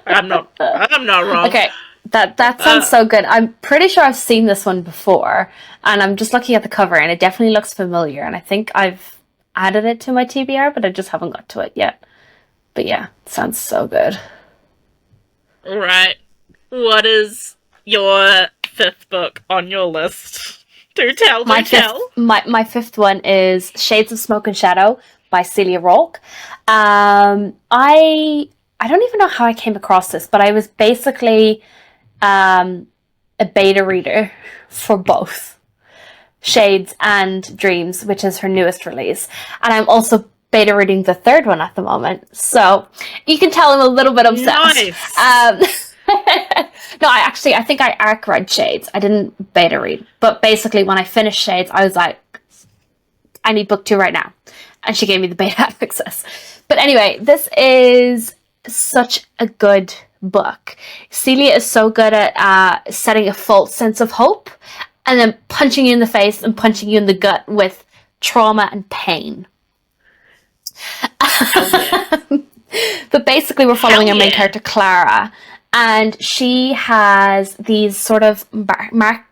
I'm not wrong. Okay, that sounds so good. I'm pretty sure I've seen this one before, and I'm just looking at the cover, and it definitely looks familiar, and I think I've added it to my TBR, but I just haven't got to it yet. But yeah, it sounds so good. Alright. What is your 5th book on your list? Do tell. My fifth one is Shades of Smoke and Shadow by Celia Rourke. I don't even know how I came across this, but I was basically a beta reader for both Shades and Dreams, which is her newest release. And I'm also beta reading the 3rd one at the moment. So you can tell I'm a little bit obsessed. Nice. No, I think I arc read Shades. I didn't beta read. But basically when I finished Shades, I was like, I need book 2 right now. And she gave me the beta access. But anyway, this is such a good book. Celia is so good at setting a false sense of hope and then punching you in the face and punching you in the gut with trauma and pain. But basically we're following our main character Clara, And she has these sort of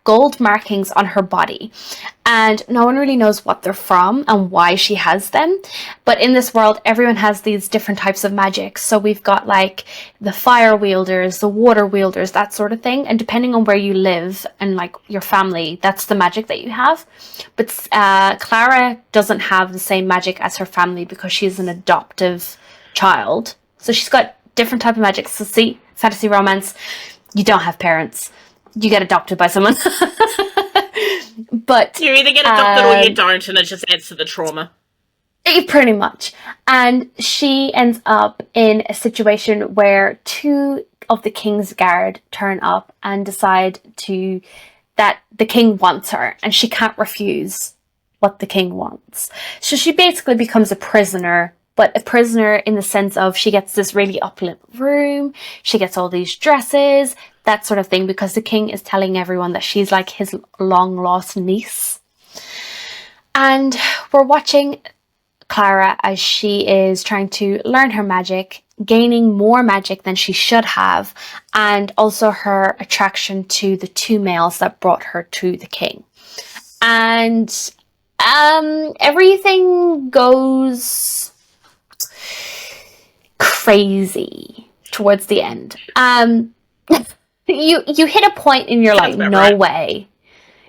gold markings on her body. And no one really knows what they're from and why she has them. But in this world, everyone has these different types of magic. So we've got like the fire wielders, the water wielders, that sort of thing. And depending on where you live and like your family, that's the magic that you have. But Clara doesn't have the same magic as her family because she's an adoptive child. So she's got different type of magic. So see, fantasy romance, you don't have parents. You get adopted by someone. But you either get adopted or you don't, and it just adds to the trauma. Pretty much. And she ends up in a situation where 2 of the king's guard turn up and decide that the king wants her, and she can't refuse what the king wants. So she basically becomes a prisoner, but a prisoner in the sense of she gets this really uplit room, she gets all these dresses, that sort of thing, because the king is telling everyone that she's like his long lost niece. And we're watching Clara as she is trying to learn her magic, gaining more magic than she should have, and also her attraction to the 2 males that brought her to the king. And everything goes crazy towards the end. You hit a point and you're like, no way.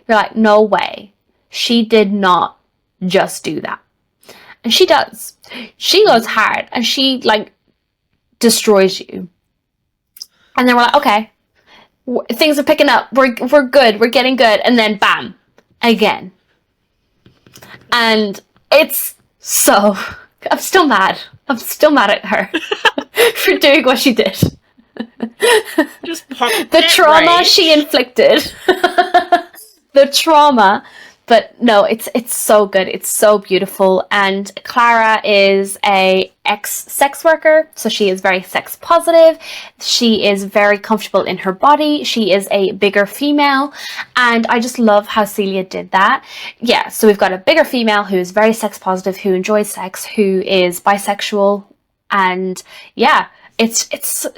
You're like, no way. She did not just do that. And she does. She goes hard and she like destroys you. And then we're like, okay, things are picking up. We're good. We're getting good. And then bam, again. And it's so, I'm still mad. I'm still mad at her for doing what she did. Just pop the trauma she inflicted. The trauma. But no, it's so good. It's so beautiful. And Clara is a ex-sex worker, so she is very sex positive. She is very comfortable in her body. She is a bigger female. And I just love how Celia did that. Yeah, so we've got a bigger female who is very sex positive, who enjoys sex, who is bisexual. And yeah, it's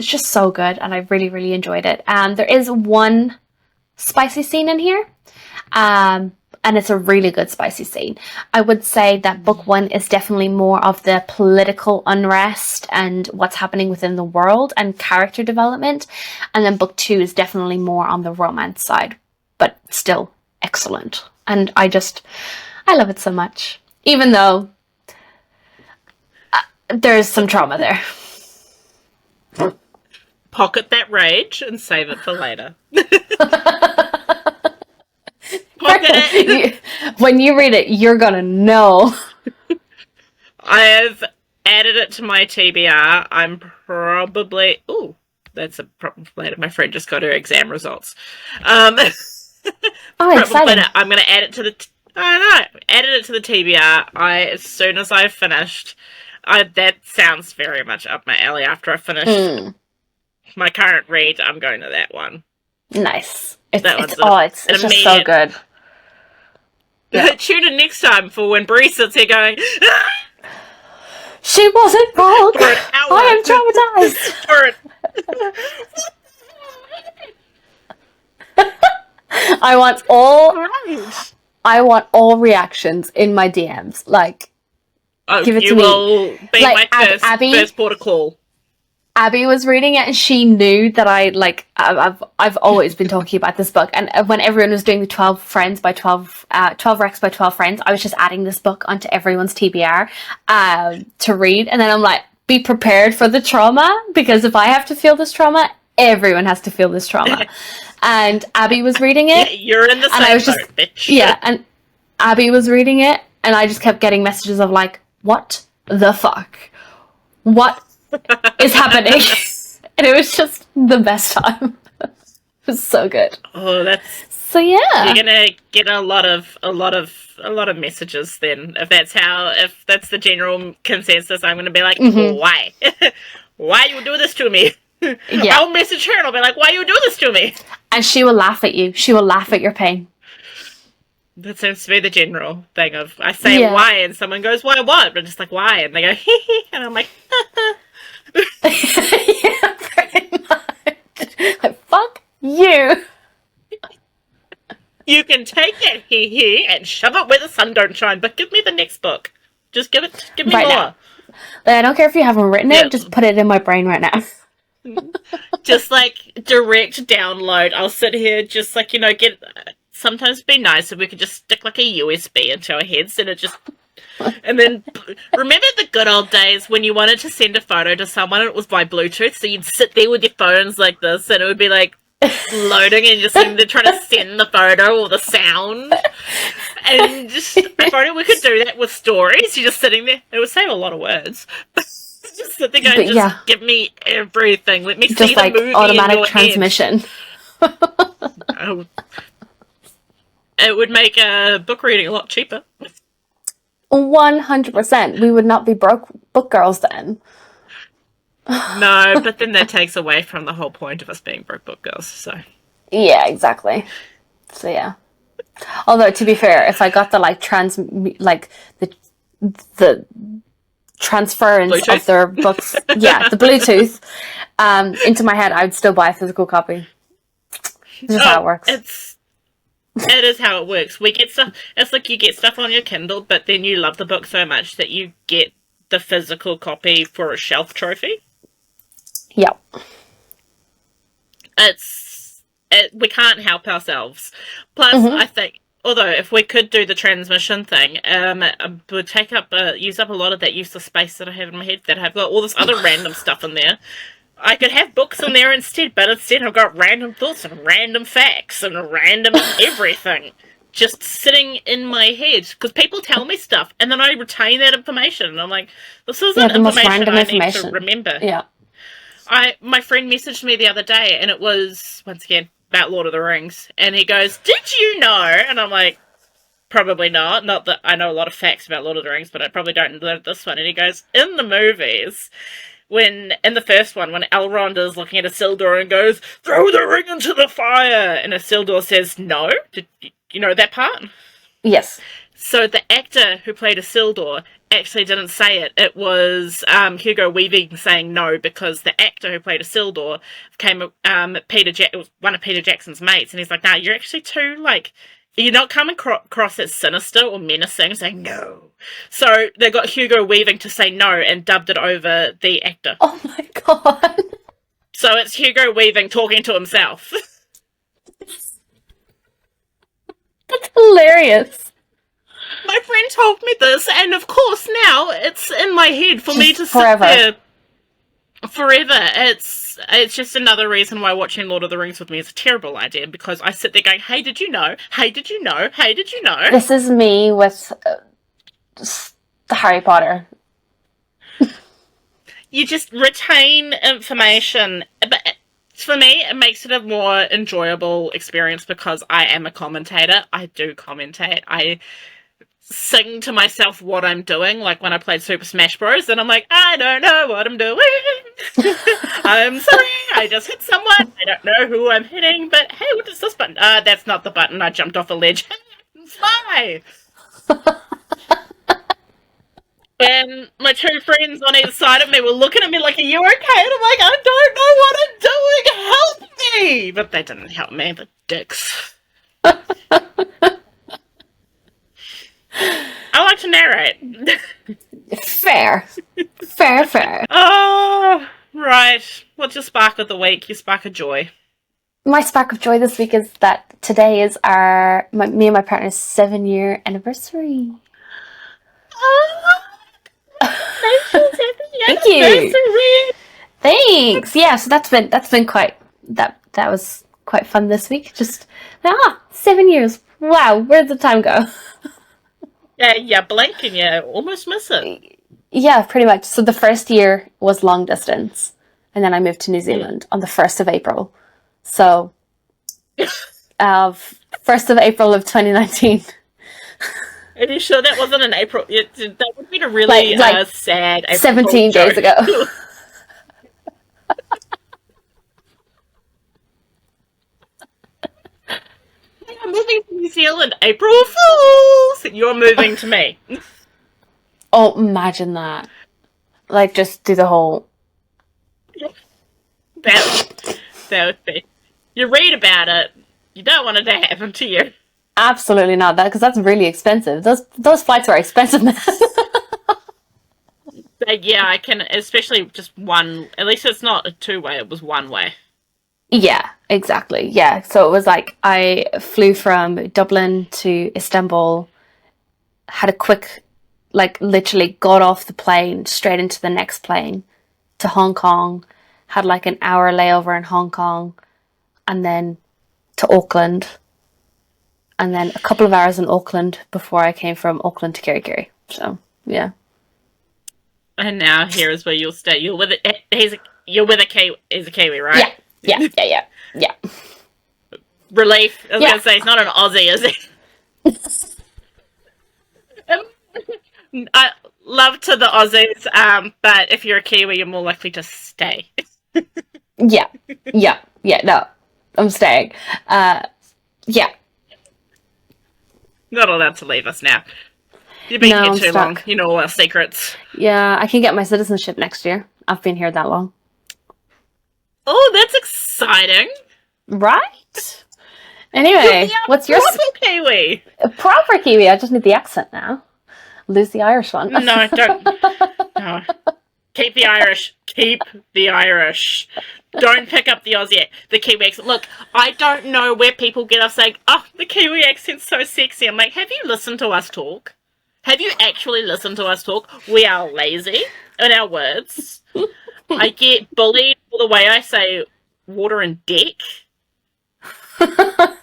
just so good. And I really, really enjoyed it. There is one spicy scene in here. And it's a really good spicy scene. I would say that book 1 is definitely more of the political unrest and what's happening within the world and character development. And then book 2 is definitely more on the romance side, but still excellent. And I love it so much. Even though there's some trauma there. Pocket that rage and save it for later. When you read it, you're gonna know. I have added it to my TBR. I'm probably... Ooh, that's a problem for later. My friend just got her exam results. Exciting. I'm going to add it to the... I don't know. Added it to the TBR. As soon as I finished... that sounds very much up my alley. After I finish my current read, I'm going to that one. Nice. It's just so good. Yeah. Tune in next time for when Bree sits here going, she wasn't wrong. For an hour. I am traumatized. I want all reactions in my DMs. Like, give it to me. You will be like my first port of call. Abby was reading it and she knew that I've always been talking about this book, and when everyone was doing the 12 friends by 12 recs by 12 friends, I was just adding this book onto everyone's TBR to read, and then I'm like, be prepared for the trauma, because if I have to feel this trauma, everyone has to feel this trauma. And Abby was reading it. Yeah, you're in the same boat, bitch. Yeah, and Abby was reading it and I just kept getting messages of like, what the fuck? What is happening? And it was just the best time. It was so good. Oh, so yeah. You're gonna get a lot of messages then. If that's the general consensus, I'm gonna be like, why? Why you do this to me? Yeah. I'll message her and I'll be like, why you do this to me? And she will laugh at you. She will laugh at your pain. That seems to be the general thing of, I say why and someone goes, why what? But just like, why? And they go, hee hee. And I'm like, yeah, pretty much. Like, fuck you. You can take that hee and shove it where the sun don't shine, but give me the next book. Just give me Right more. now. Like, I don't care if you haven't written Yeah. it, just put it in my brain right now. Just like direct download. I'll sit here, just like, get. Sometimes it'd be nice if we could just stick like a USB into our heads and it just. And then remember the good old days when you wanted to send a photo to someone and it was by Bluetooth, so you'd sit there with your phones like this and it would be like loading and you're sitting there trying to send the photo or the sound. And just, if only we could do that with stories, you're just sitting there. It would save a lot of words. Just sit there going, give me everything. Let me Just see like the movie automatic in your transmission. head. It would make book reading a lot cheaper. 100%. We would not be broke book girls then. No, but then that takes away from the whole point of us being broke book girls, so. Yeah, exactly. So yeah. Although to be fair, if I got the the transference Bluetooth? of their books, the Bluetooth, into my head, I would still buy a physical copy. This is how it works. It is how it works. We get stuff. It's like you get stuff on your Kindle, but then you love the book so much that you get the physical copy for a shelf trophy. Yep. We can't help ourselves. Plus, I think, although if we could do the transmission thing, it would use up a lot of that useless space that I have in my head, that I've got all this other random stuff in there. I could have books in there instead, but instead I've got random thoughts and random facts and random everything just sitting in my head. Because people tell me stuff, and then I retain that information, and I'm like, this isn't information I need to remember. Yeah. My friend messaged me the other day, and it was, once again, about Lord of the Rings, and he goes, did you know? And I'm like, probably not. Not that I know a lot of facts about Lord of the Rings, but I probably don't know this one. And he goes, in the movies, in the first one, when Elrond is looking at Isildur and goes, throw the ring into the fire, and Isildur says, no. Did you know that part? Yes. So the actor who played Isildur actually didn't say it. It was Hugo Weaving saying no, because the actor who played Isildur it was one of Peter Jackson's mates, and he's like, nah, you're actually too, you're not coming across as sinister or menacing, saying no. So they got Hugo Weaving to say no and dubbed it over the actor. Oh my god. So it's Hugo Weaving talking to himself. That's hilarious. My friend told me this, and of course now it's in my head for me to forever. sit there forever. It's just another reason why watching Lord of the Rings with me is a terrible idea, because I sit there going, hey, did you know? Hey, did you know? Hey, did you know? This is me with the Harry Potter. You just retain information, but for me, it makes it a more enjoyable experience because I am a commentator. I do commentate. I sing to myself what I'm doing, like when I played Super Smash Bros. And I'm like, I don't know what I'm doing. I'm sorry, I just hit someone. I don't know who I'm hitting, but hey, what is this button? That's not the button. I jumped off a ledge. Fly! And my two friends on either side of me were looking at me like, are you okay? And I'm like, I don't know what I'm doing. Help me! But they didn't help me, the dicks. I like to narrate. Fair. Fair. Oh, right. What's your spark of the week? Your spark of joy? My spark of joy this week is that today is me and my partner's 7-year anniversary. Oh, Thank you. Thanks. Yeah, so that's been quite that was quite fun this week. Just 7 years. Wow, where'd the time go? Yeah, you blink and you almost miss it. Yeah, pretty much. So the first year was long distance, and then I moved to New Zealand on the 1st of April. So, 1st of April of 2019. Are you sure that wasn't in April? That would have been a really sad April 17 days ago. I'm moving to New Zealand, April Fools! You're moving to me. Oh, imagine that. Like, just do the whole... That would be. You read about it. You don't want it to happen to you. Absolutely not. That because that's really expensive. Those flights are expensive, man. But yeah, I can, especially just one. At least it's not a two-way. It was one way. Yeah, exactly. Yeah. So it was like I flew from Dublin to Istanbul, had a quick, like literally got off the plane straight into the next plane to Hong Kong, had like an hour layover in Hong Kong, and then to Auckland, and then a couple of hours in Auckland before I came from Auckland to Kerikeri. So yeah. And now here is where you'll stay. You're with it. You're with a Kiwi. He's a Kiwi, right? Yeah. Relief. I was gonna say he's not an Aussie, is he? I love to the Aussies, but if you're a Kiwi, you're more likely to stay. Yeah. No, I'm staying. Yeah. Not allowed to leave us now. You've been here too long. You know all our secrets. Yeah, I can get my citizenship next year. I've been here that long. Oh, that's exciting. Right? Anyway, what's your... Proper Kiwi. A proper Kiwi. I just need the accent now. Lose the Irish one. No, don't. No. Keep the Irish. Keep the Irish. Don't pick up the Aussie, the Kiwi accent. Look, I don't know where people get us saying, oh, the Kiwi accent's so sexy. I'm like, have you listened to us talk? Have you actually listened to us talk? We are lazy in our words. I get bullied for the way I say water and dick.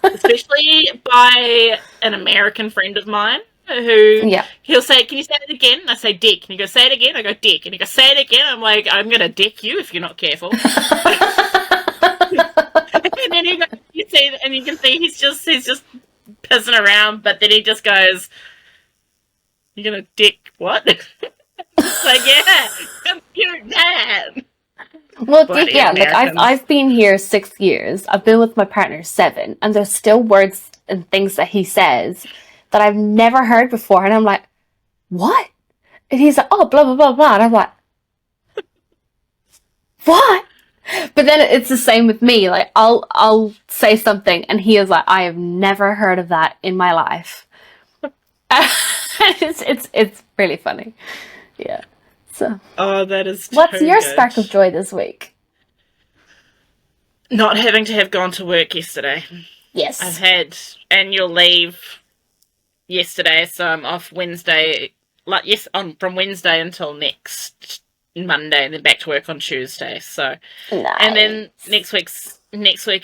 Especially by an American friend of mine who he'll say, can you say it again? And I say dick. And he goes, say it again? I go dick. And he goes, say it again? I'm like, I'm going to dick you if you're not careful. And then he goes, you can see he's just pissing around, but then he just goes, you're going to dick what? Like, yeah, compute that. Well, dick, yeah, like I've been here 6 years. I've been with my partner 7, and there's still words and things that he says that I've never heard before, and I'm like, what? And he's like, oh, blah blah blah blah, and I'm like, what? But then it's the same with me. Like I'll say something, and he is like, I have never heard of that in my life. It's really funny. Yeah. So. Oh, that is. What's your spark of joy this week? Not having to have gone to work yesterday. Yes. I've had annual leave yesterday, so I'm off Wednesday. From Wednesday until next Monday, and then back to work on Tuesday. So, nice. And then next week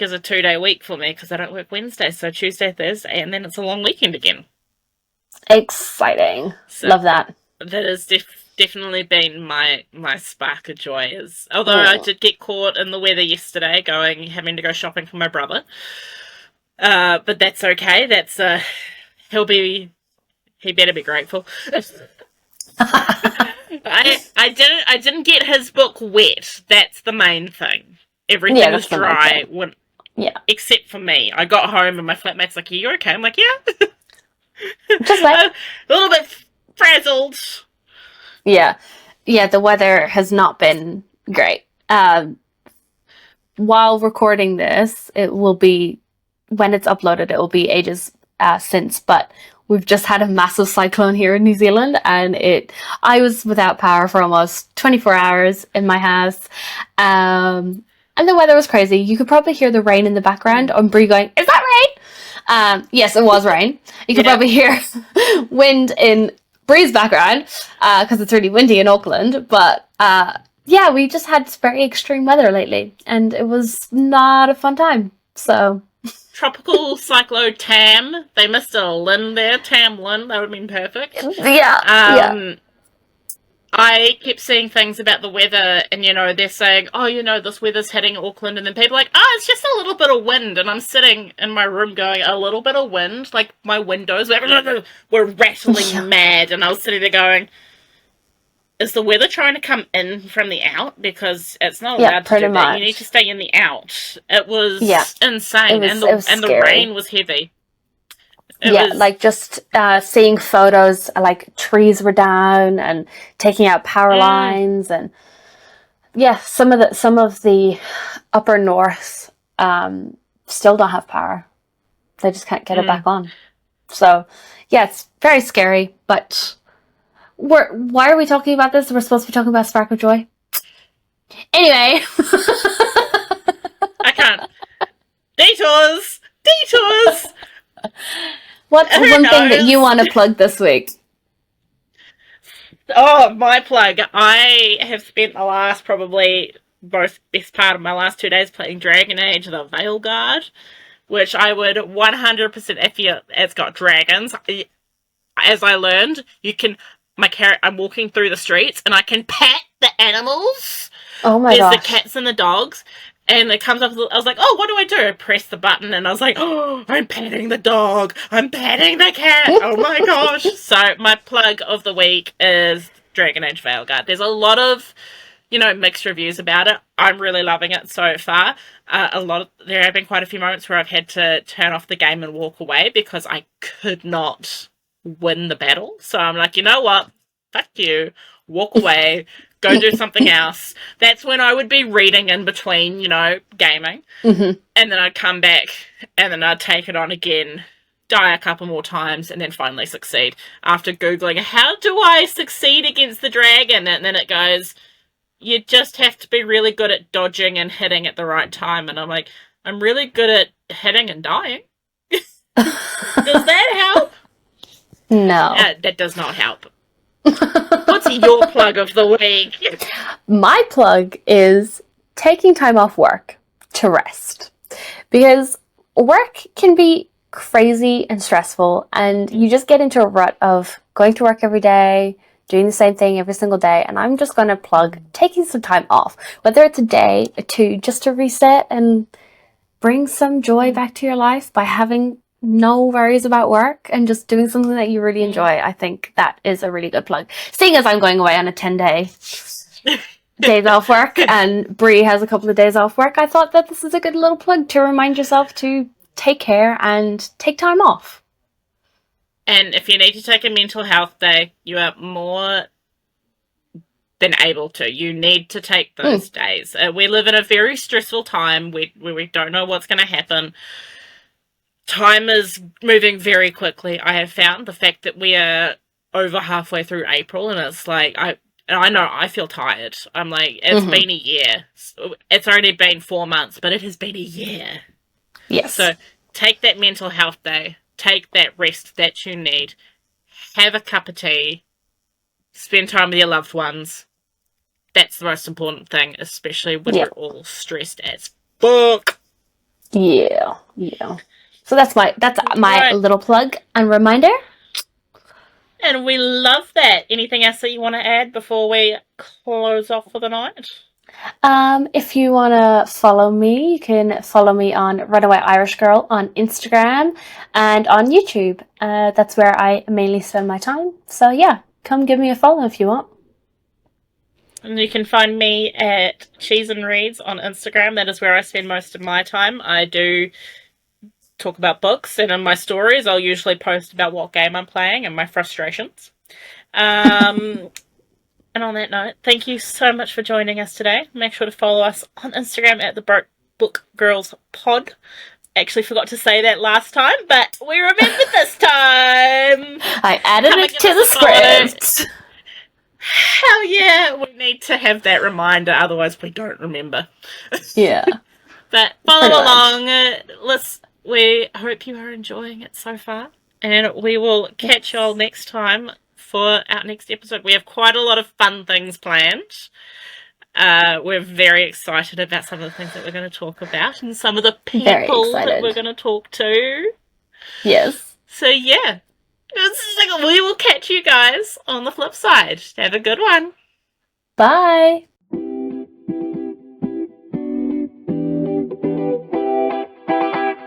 is a 2-day week for me because I don't work Wednesday, so Tuesday, Thursday, and then it's a long weekend again. Exciting. So love that. That has definitely been my spark of joy. Although I did get caught in the weather yesterday, having to go shopping for my brother. But that's okay. That's he better be grateful. I didn't get his book wet. That's the main thing. Everything was dry except for me. I got home and my flatmate's like, are you okay? I'm like, yeah. Just like a little bit frazzled. Yeah, the weather has not been great. While recording this, it will be, when it's uploaded, it will be ages since, but we've just had a massive cyclone here in New Zealand, and I was without power for almost 24 hours in my house, and the weather was crazy. You could probably hear the rain in the background on Bree going, is that rain? Yes, it was rain. You could probably hear wind in Bree's background because it's really windy in Auckland, but we just had very extreme weather lately, and it was not a fun time. So tropical cyclone Tam, they missed a Lynn there. Tam Lynn, that would have been perfect. Yeah. I kept seeing things about the weather, and they're saying, oh, this weather's hitting Auckland, and then people are like, oh, it's just a little bit of wind, and I'm sitting in my room going, a little bit of wind? Like, my windows were rattling mad, and I was sitting there going, is the weather trying to come in from the out? Because it's not allowed to do that. You need to stay in the out. It was insane, and the rain was heavy. Like just seeing photos, like trees were down and taking out power lines, and some of the upper north still don't have power. They just can't get it back on. So, yeah, it's very scary, but why are we talking about this? We're supposed to be talking about Spark of Joy. Anyway. I can't. Detours! What's one thing that you want to plug this week? Oh, my plug. I have spent the last best part of my last 2 days playing Dragon Age the Veilguard, which I would 100% if it's got dragons. As I learned, I'm walking through the streets and I can pet the animals. Oh my gosh. There's the cats and the dogs. And it comes up, I was like, oh, what do I do? I press the button and I was like, oh, I'm petting the dog. I'm petting the cat. Oh my gosh. So my plug of the week is Dragon Age Veilguard. There's a lot of, mixed reviews about it. I'm really loving it so far. There have been quite a few moments where I've had to turn off the game and walk away because I could not win the battle. So I'm like, you know what? Fuck you. Walk away. Go do something else. That's when I would be reading in between, gaming. Mm-hmm. And then I'd come back and then I'd take it on again, die a couple more times, and then finally succeed. After Googling, how do I succeed against the dragon? And then it goes, you just have to be really good at dodging and hitting at the right time. And I'm like, I'm really good at hitting and dying. Does that help? No. That does not help. What's your plug of the week? My plug is taking time off work to rest. Because work can be crazy and stressful, and you just get into a rut of going to work every day, doing the same thing every single day, and I'm just going to plug taking some time off, whether it's a day or two, just to reset and bring some joy back to your life by having no worries about work and just doing something that you really enjoy. I think that is a really good plug. Seeing as I'm going away on a 10-day days off work and Bree has a couple of days off work, I thought that this is a good little plug to remind yourself to take care and take time off. And if you need to take a mental health day, you are more than able to. You need to take those days. We live in a very stressful time where we don't know what's going to happen. Time is moving very quickly. I have found the fact that we are over halfway through April, and it's like, I know I feel tired. I'm like, it's been a year. It's only been 4 months, but it has been a year. Yes. So take that mental health day. Take that rest that you need. Have a cup of tea. Spend time with your loved ones. That's the most important thing, especially when we're all stressed as fuck. Yeah. So that's my little plug and reminder. And we love that. Anything else that you want to add before we close off for the night? If you want to follow me, you can follow me on Runaway Irish Girl on Instagram and on YouTube. That's where I mainly spend my time. So yeah, come give me a follow if you want. And you can find me at Cheese and Reads on Instagram. That is where I spend most of my time. I do talk about books, and in my stories I'll usually post about what game I'm playing and my frustrations. And on that note, thank you so much for joining us today. Make sure to follow us on Instagram at the Book Girls Pod. Actually forgot to say that last time, but we remembered this time. I added it to the script. Hell yeah, we need to have that reminder, otherwise we don't remember. Yeah. But follow along. We hope you are enjoying it so far, and we will catch y'all next time for our next episode. We have quite a lot of fun things planned. We're very excited about some of the things that we're going to talk about and some of the people that we're going to talk to. Yes. So yeah, we will catch you guys on the flip side. Have a good one. Bye.